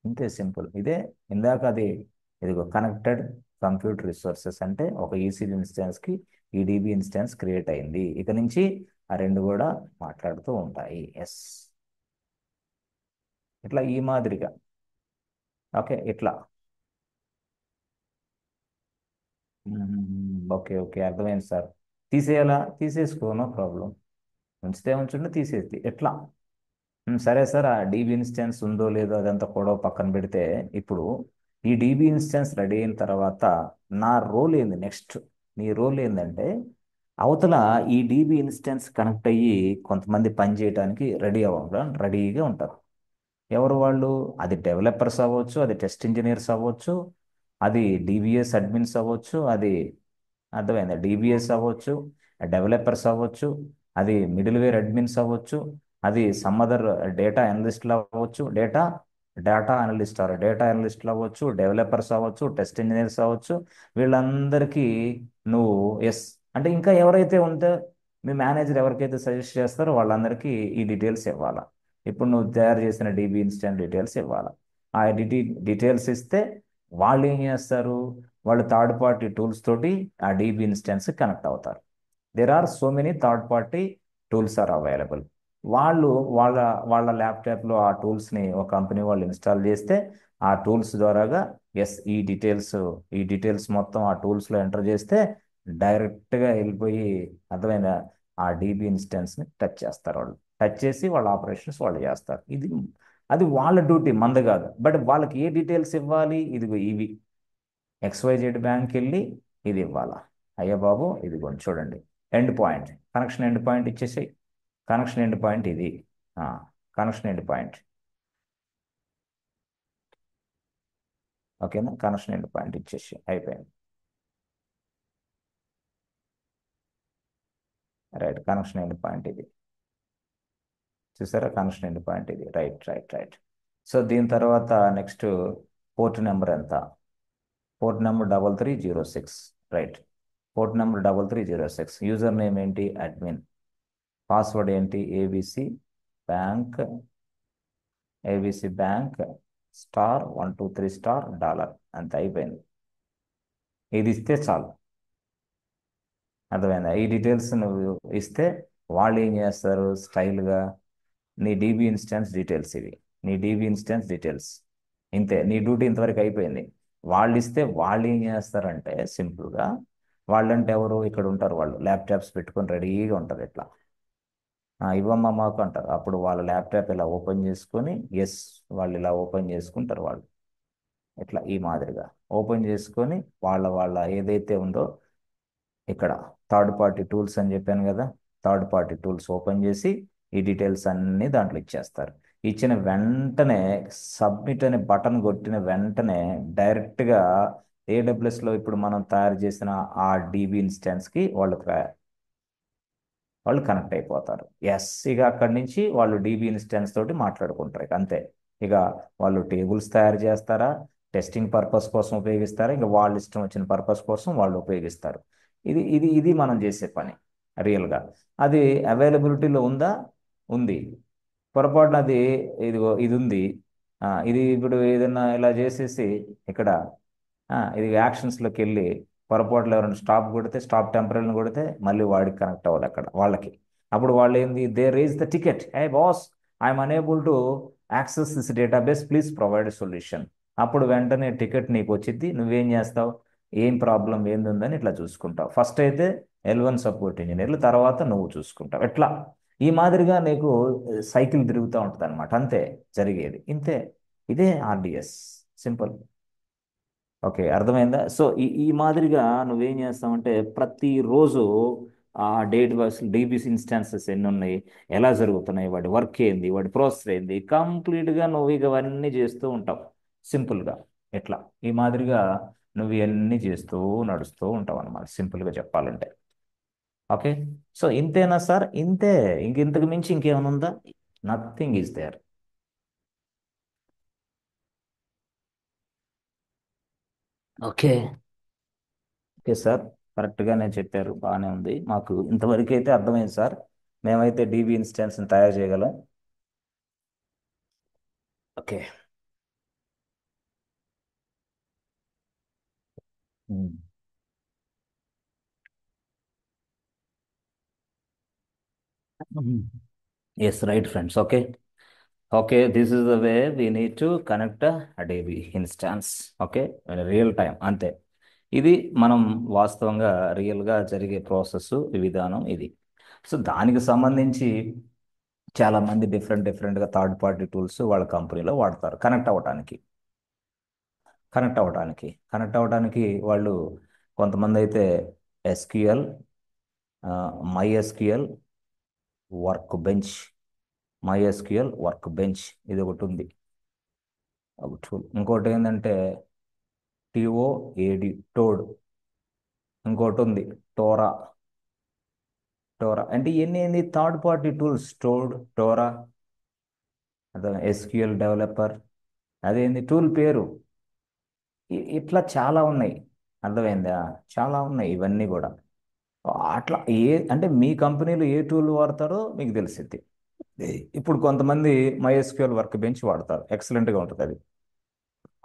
ఇంతే, సింపుల్. ఇదే ఇందాక అది. ఇదిగో కనెక్టెడ్ కంప్యూటర్ రిసోర్సెస్ అంటే ఒక EC2 ఇన్స్టెన్స్కి ఈ డీబీ ఇన్స్టెన్స్ క్రియేట్ అయింది. ఇక నుంచి ఆ రెండు కూడా మాట్లాడుతూ ఉంటాయి. ఎస్, ఇట్లా ఈ మాదిరిగా. ఓకే, ఇట్లా. ఓకే ఓకే, అర్థమైంది సార్. తీసేయాలా? తీసేసుకో, నో ప్రాబ్లం. ఉంచితే ఉంచండి, తీసేసి ఎట్లా. సరే సార్, ఆ డీబీ ఇన్స్టెన్స్ ఉందో లేదో అదంతా కూడా పక్కన పెడితే ఇప్పుడు ఈ డీబీ ఇన్స్టెన్స్ రెడీ అయిన తర్వాత నా రోల్ ఏంది నెక్స్ట్? నీ రోల్ ఏంటంటే అవతల ఈ డీబీ ఇన్స్టెన్స్ కనెక్ట్ అయ్యి కొంతమంది పని చేయడానికి రెడీగా ఉంటారు. ఎవరు వాళ్ళు? అది డెవలపర్స్ అవ్వచ్చు, అది టెస్ట్ ఇంజనీర్స్ అవ్వచ్చు, అది డిబిఎస్ అడ్మిన్స్ అవ్వచ్చు, అది అర్థమైందా, డిబిఎస్ అవ్వచ్చు, డెవలపర్స్ అవ్వచ్చు, అది మిడిల్వేర్ అడ్మిన్స్ అవ్వచ్చు, అది సమ్ అదర్ డేటా అనలిస్ట్లు అవ్వచ్చు, డేటా అనలిస్ట్ ఆర్ డేటా అనలిస్ట్లు అవ్వచ్చు, డెవలపర్స్ అవ్వచ్చు, టెస్ట్ ఇంజనీర్స్ అవ్వచ్చు. వీళ్ళందరికీ నువ్వు ఎస్ అంటే ఇంకా ఎవరైతే ఉంటే మీ మేనేజర్ ఎవరికైతే సజెస్ట్ చేస్తారో వాళ్ళందరికీ ఈ డీటెయిల్స్ ఇవ్వాలా. ఇప్పుడు నువ్వు తయారు చేసిన డీబీ ఇన్స్టెంట్ డీటెయిల్స్ ఇవ్వాలా. ఆ డీటెయిల్స్ ఇస్తే వాళ్ళు ఏం చేస్తారు? వాళ్ళు థర్డ్ పార్టీ టూల్స్ తోటి ఆ డీబీ ఇన్స్టెన్స్ కనెక్ట్ అవుతారు. There are so many third party tools are available. వాళ్ళు వాళ్ళ వాళ్ళ ల్యాప్టాప్లో ఆ టూల్స్ని ఒక కంపెనీ వాళ్ళు ఇన్స్టాల్ చేస్తే ఆ టూల్స్ ద్వారాగా ఎస్ ఈ డీటెయిల్స్ మొత్తం ఆ టూల్స్లో ఎంటర్ చేస్తే డైరెక్ట్గా వెళ్ళిపోయి అర్థమైందా, ఆ డీబీ ఇన్స్టెన్స్ని టచ్ చేస్తారు. వాళ్ళు టచ్ చేసి వాళ్ళ ఆపరేషన్స్ వాళ్ళు చేస్తారు. అది వాళ్ళ డ్యూటీ, మంద కాదు. బట్ వాళ్ళకి ఏ డీటెయిల్స్ ఇవ్వాలి? ఇదిగో ఇవి XYZ బ్యాంక్ వెళ్ళి ఇది ఇవ్వాలా. అయ్యా బాబు ఇదిగోండి చూడండి, end point, connection end point ఇచ్చేసి, కనెక్షన్ ఎండ్ పాయింట్ ఇది, కనెక్షన్ ఎండ్ పాయింట్. ఓకేనా? కనెక్షన్ ఎండ్ పాయింట్ ఇచ్చేసి అయిపోయింది. రైట్, కనెక్షన్ ఎండ్ పాయింట్ ఇది. చూసారా? కనెక్షన్ ఎండ్ పాయింట్ ఇది. Right right right. సో దీని తర్వాత నెక్స్ట్ పోర్ట్ నెంబర్ ఎంత? Port number 3306. Right, port number 3306. User name ఏంటి? అడ్మిన్. పాస్వర్డ్ ఏంటి? ABC బ్యాంక్ *123 అంత అయిపోయింది. ఇది ఇస్తే చాలు. అర్థమైందా? ఈ డీటెయిల్స్ నువ్వు ఇస్తే వాళ్ళు ఏం చేస్తారు? స్టైల్గా నీ డీబీ ఇన్స్టెన్స్ డీటెయిల్స్ ఇవి, నీ డీబీ ఇన్స్టెన్స్ డీటెయిల్స్. ఇంతే, నీ డ్యూటీ ఇంతవరకు అయిపోయింది. వాళ్ళు ఇస్తే వాళ్ళు ఏం చేస్తారంటే సింపుల్గా, వాళ్ళంటే ఎవరు? ఇక్కడ ఉంటారు వాళ్ళు, ల్యాప్టాప్స్ పెట్టుకొని రెడీగా ఉంటారు ఇట్లా. ఇవ్వమ్మా మాకు అంటారు. అప్పుడు వాళ్ళ ల్యాప్టాప్ ఇలా ఓపెన్ చేసుకొని ఎస్, వాళ్ళు ఇలా ఓపెన్ చేసుకుంటారు. వాళ్ళు ఇట్లా ఈ మాదిరిగా ఓపెన్ చేసుకొని వాళ్ళ ఏదైతే ఉందో ఇక్కడ థర్డ్ పార్టీ టూల్స్ అని చెప్పాను కదా, థర్డ్ పార్టీ టూల్స్ ఓపెన్ చేసి ఈ డీటెయిల్స్ అన్నీ దాంట్లో ఇచ్చేస్తారు. ఇచ్చిన వెంటనే సబ్మిట్ అనే బటన్ కొట్టిన వెంటనే డైరెక్ట్గా ఏడబ్ల్యూఎస్లో ఇప్పుడు మనం తయారు చేసిన ఆ డీబీ ఇన్స్టెన్స్కి వాళ్ళు కనెక్ట్ అయిపోతారు. ఎస్, ఇక అక్కడి నుంచి వాళ్ళు డీబీ ఇన్స్టెన్స్ తోటి మాట్లాడుకుంటారు. ఇక అంతే. ఇక వాళ్ళు టేబుల్స్ తయారు చేస్తారా, టెస్టింగ్ పర్పస్ కోసం ఉపయోగిస్తారా, ఇంకా వాళ్ళ ఇష్టం వచ్చిన పర్పస్ కోసం వాళ్ళు ఉపయోగిస్తారు. ఇది మనం చేసే పని రియల్గా. అది అవైలబిలిటీలో ఉందా? ఉంది. పొరపాటున అది ఇది ఉంది. ఇది ఇప్పుడు ఏదైనా ఇలా చేసేసి ఇక్కడ ఇది యాక్షన్స్లోకి వెళ్ళి పొరపాటులో ఎవరైనా స్టాప్ కొడితే, స్టాప్ టెంపరీని కొడితే మళ్ళీ వాడికి కనెక్ట్ అవ్వాలి అక్కడ వాళ్ళకి. అప్పుడు వాళ్ళు ఏంది? They raise the ticket, hey boss, I'm unable to access this database, please provide solution. అప్పుడు వెంటనే టికెట్ నీకు వచ్చింది. నువ్వేం చేస్తావు? ఏం ప్రాబ్లం ఏందుందని ఇట్లా చూసుకుంటావు. ఫస్ట్ అయితే L1 సపోర్ట్ ఇంజనీర్లు, తర్వాత నువ్వు చూసుకుంటావు. ఎట్లా ఈ మాదిరిగా నీకు సైకిల్ తిరుగుతూ ఉంటుంది అనమాట. అంతే జరిగేది, ఇంతే. ఇదే RDS, సింపుల్. ఓకే, అర్థమైందా? సో ఈ మాదిరిగా నువ్వేం చేస్తావంటే ప్రతిరోజు ఆ డీబీస్ ఇన్స్టాన్సెస్ ఎన్ని ఉన్నాయి, ఎలా జరుగుతున్నాయి, వాడి వర్క్ ఏంది, వాడి ప్రాసెస్ ఏంది, కంప్లీట్గా నువ్వు ఇక అవన్నీ చేస్తూ ఉంటావు సింపుల్గా. ఎట్లా ఈ మాదిరిగా నువ్వు ఇవన్నీ చేస్తూ నడుస్తూ ఉంటావు అనమాట, సింపుల్గా చెప్పాలంటే. ఓకే, సో ఇంతేనా సార్? ఇంతే, ఇంతకు మించి ఇంకేమైనా ఉందా? Nothing is there. Okay. Okay sir, కరెక్ట్గానే చెప్పారు, బాగానే ఉంది. మాకు ఇంతవరకు అయితే అర్థమైంది సార్. మేమైతే డీబీ ఇన్స్టెన్స్ని తయారు చేయగలం. Okay. Yes, right friends. Okay. Okay, this is the way we need to connect DB instance. Okay, real time అంతే. ఇది మనం వాస్తవంగా రియల్గా జరిగే ప్రాసెస్ విధానం ఇది. సో దానికి సంబంధించి చాలా మంది డిఫరెంట్గా థర్డ్ పార్టీ టూల్స్ వాళ్ళ కంపెనీలో వాడతారు కనెక్ట్ అవ్వడానికి. కనెక్ట్ అవ్వడానికి వాళ్ళు కొంతమంది అయితే SQL, my SQL work bench, work bench ఇది ఒకటి ఉంది, ఒక టూల్. ఇంకోటి ఏంటంటే TOAD, టోడ్. ఇంకోటి ఉంది టోరా. అంటే ఇవన్నీ ఏంది, థర్డ్ పార్టీ టూల్స్. టోరా, అదే ఎస్క్యూఎల్ డెవలపర్, అదేంది టూల్ పేరు. ఇట్లా చాలా ఉన్నాయి. అర్థమైందా? చాలా ఉన్నాయి ఇవన్నీ కూడా. అట్లా అంటే మీ కంపెనీలో ఏ టూల్ వాడతారో మీకు తెలిసిద్ది. ఇప్పుడు కొంతమంది MySQL వర్క్ బెంచ్ వాడతారు, ఎక్సలెంట్గా ఉంటుంది అది.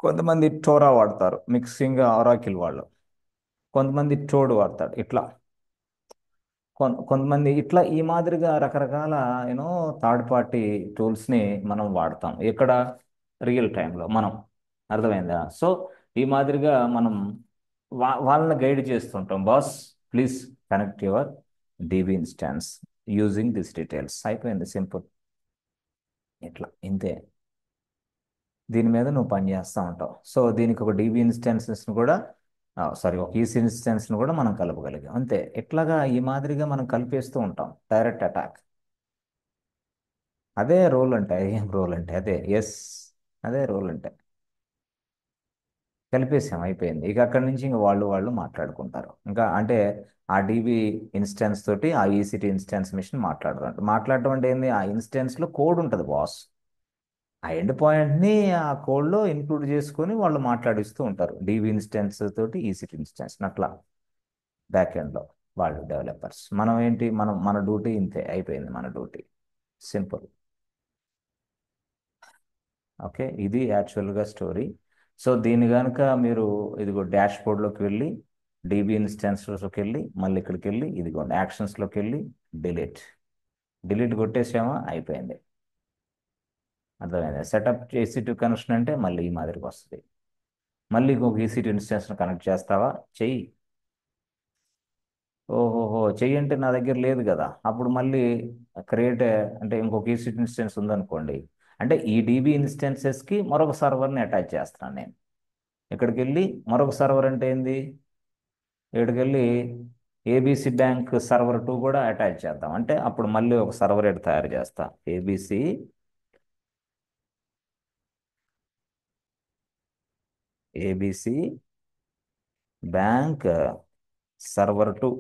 కొంతమంది టోరా వాడతారు, మిక్సింగ్ ఆరాకిల్ వాళ్ళు. కొంతమంది టోడ్ వాడతారు ఇట్లా. కొంతమంది ఇట్లా ఈ మాదిరిగా రకరకాల యూనో థర్డ్ పార్టీ టూల్స్ని మనం వాడతాం. ఇక్కడ రియల్ టైంలో మనం. అర్థమైందా? సో ఈ మాదిరిగా మనం వాళ్ళని గైడ్ చేస్తుంటాం. Boss, please connect your DB instance using this details. అయిపోయింది, సింపుల్. ఇట్లా ఇంతే. దీని మీద నువ్వు పని చేస్తూ ఉంటావు. సో దీనికి ఒక DB ఇన్స్టాన్సెస్ని కూడా, సారీ, ఒక ఈసీ ఇన్స్టాన్స్ని కూడా మనం కలపగలిగాం. అంతే. ఇట్లాగా ఈ మాదిరిగా మనం కలిపేస్తూ ఉంటాం. Direct attack. అదే రోల్ అంటే, ఏం రోల్ అంటే అదే. ఎస్, అదే రోల్ అంటే. కలిపేసాం, అయిపోయింది. ఇక అక్కడి నుంచి ఇంక వాళ్ళు మాట్లాడుకుంటారు. ఇంకా అంటే ఆ DB ఇన్స్టెన్స్ తోటి ఆ EC2 ఇన్స్టెన్స్ మిషన్ మాట్లాడడం అంటే ఏంది, ఆ ఇన్స్టెన్స్లో కోడ్ ఉంటుంది బాస్. ఆ ఎండ్ పాయింట్ని ఆ కోడ్లో ఇంక్లూడ్ చేసుకొని వాళ్ళు మాట్లాడిస్తూ ఉంటారు, DB ఇన్స్టెన్స్ తోటి EC2 ఇన్స్టెన్స్ అట్లా. బ్యాక్ ఎండ్లో వాళ్ళు డెవలపర్స్. మనం ఏంటి, మన డ్యూటీ ఇంతే, అయిపోయింది మన డ్యూటీ. సింపుల్. ఓకే, ఇది యాక్చువల్గా స్టోరీ. సో దీన్ని కనుక మీరు ఇదిగో డాష్ బోర్డ్లోకి వెళ్ళి, DB ఇన్స్టెన్స్లోకి వెళ్ళి, మళ్ళీ ఇక్కడికి వెళ్ళి, ఇదిగోండి యాక్షన్స్లోకి వెళ్ళి, డిలీట్. కొట్టేసామా, అయిపోయింది. అర్థమైంది? సెటప్ EC2 కనెక్షన్ అంటే మళ్ళీ ఈ మాదిరికి వస్తుంది. మళ్ళీ ఇంకొక EC2 ఇన్స్టెన్స్ని కనెక్ట్ చేస్తావా, చెయ్యి. ఓహోహో, చెయ్యి అంటే నా దగ్గర లేదు కదా. అప్పుడు మళ్ళీ క్రియేట్, అంటే ఇంకొక EC2 ఇన్స్టెన్స్ ఉందనుకోండి, అంటే ఈ DB ఇన్స్టెన్సెస్కి మరొక సర్వర్ని అటాచ్ చేస్తున్నాను నేను. ఇక్కడికి వెళ్ళి మరొక సర్వర్ అంటే ఏంది, ఇక్కడికి వెళ్ళి ABC బ్యాంక్ సర్వర్ 2 కూడా అటాచ్ చేద్దాం. అంటే అప్పుడు మళ్ళీ ఒక సర్వర్ ఎడ్ తయారు చేస్తా, ABC బ్యాంక్ సర్వర్ 2,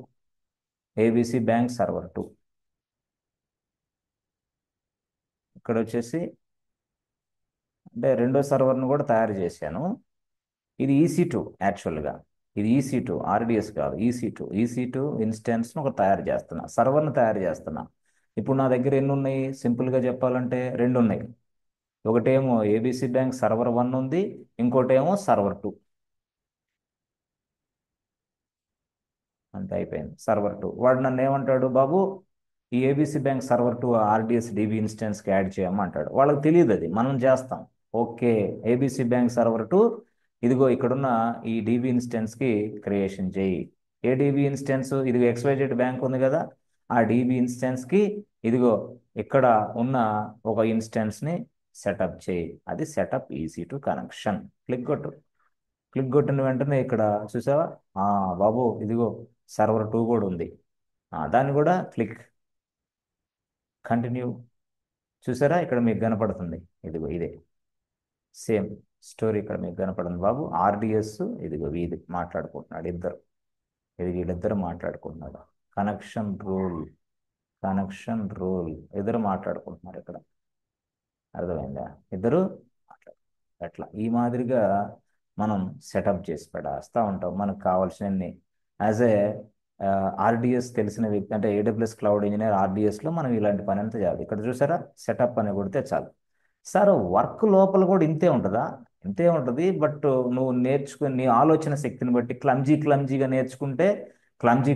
ఇక్కడ వచ్చేసి అంటే రెండో సర్వర్ను కూడా తయారు చేశాను. ఇది EC2 యాక్చువల్గా. ఇది EC2, RDS కాదు, EC2 ఇన్స్టెన్స్ను ఒక తయారు చేస్తున్నా, సర్వర్ను తయారు చేస్తున్నా. ఇప్పుడు నా దగ్గర ఎన్ని ఉన్నాయి, సింపుల్గా చెప్పాలంటే రెండు ఉన్నాయి. ఒకటేమో ABC బ్యాంక్ సర్వర్ 1 ఉంది, ఇంకోటేమో సర్వర్ 2. అంతే, అయిపోయింది. సర్వర్ 2 వాడు నన్ను ఏమంటాడు, బాబు ఈ ABC bank server 2 RDS DB ఇన్స్టెన్స్కి యాడ్ చేయమంటాడు. వాళ్ళకి తెలియదు, అది మనం చేస్తాం. ఓకే, ABC బ్యాంక్ సర్వర్ 2 ఇదిగో ఇక్కడున్న ఈ DB ఇన్స్టెన్స్కి క్రియేషన్ చేయి. ఏ DB ఇన్స్టెన్స్, ఇదిగో XYZ బ్యాంక్ ఉంది కదా, ఆ DB ఇన్స్టెన్స్కి ఇదిగో ఇక్కడ ఉన్న ఒక ఇన్స్టెన్స్ని సెటప్ చేయి. అది సెటప్ EC2 కనెక్షన్. క్లిక్ కొట్టిన వెంటనే ఇక్కడ చూసావా, బాబు ఇదిగో సర్వర్ 2 కూడా ఉంది. దాన్ని కూడా కంటిన్యూ. చూసారా, ఇక్కడ మీకు కనపడుతుంది. ఇదిగో ఇదే సేమ్ స్టోరీ ఇక్కడ మీకు కనపడుతుంది బాబు. RDS ఇదిగో ఇది మాట్లాడుకుంటున్నాడు ఇద్దరు. ఇది వీళ్ళిద్దరు మాట్లాడుకుంటున్నారు. కనెక్షన్ రూల్, ఇద్దరు మాట్లాడుకుంటున్నారు ఇక్కడ. అర్థమైందా? ఇద్దరు మాట్లాడు. అట్లా ఈ మాదిరిగా మనం సెటప్ చేసి పెడేస్తూ ఉంటాం మనకు కావాల్సినన్ని. యాజ్ ఏ RDS తెలిసిన వ్యక్తి అంటే AWS క్లౌడ్ ఇంజనీర్, RDSలో మనం ఇలాంటి పని అంతా చేయాలి. ఇక్కడ చూసారా, సెటప్ అని కొడితే చాలు. సార్ వర్క్ లోపల కూడా ఇంతే ఉంటుందా? ఇంతే ఉంటుంది. బట్ నువ్వు నేర్చుకుని నీ ఆలోచన శక్తిని బట్టి క్లమ్జీగా నేర్చుకుంటే క్లమ్జీ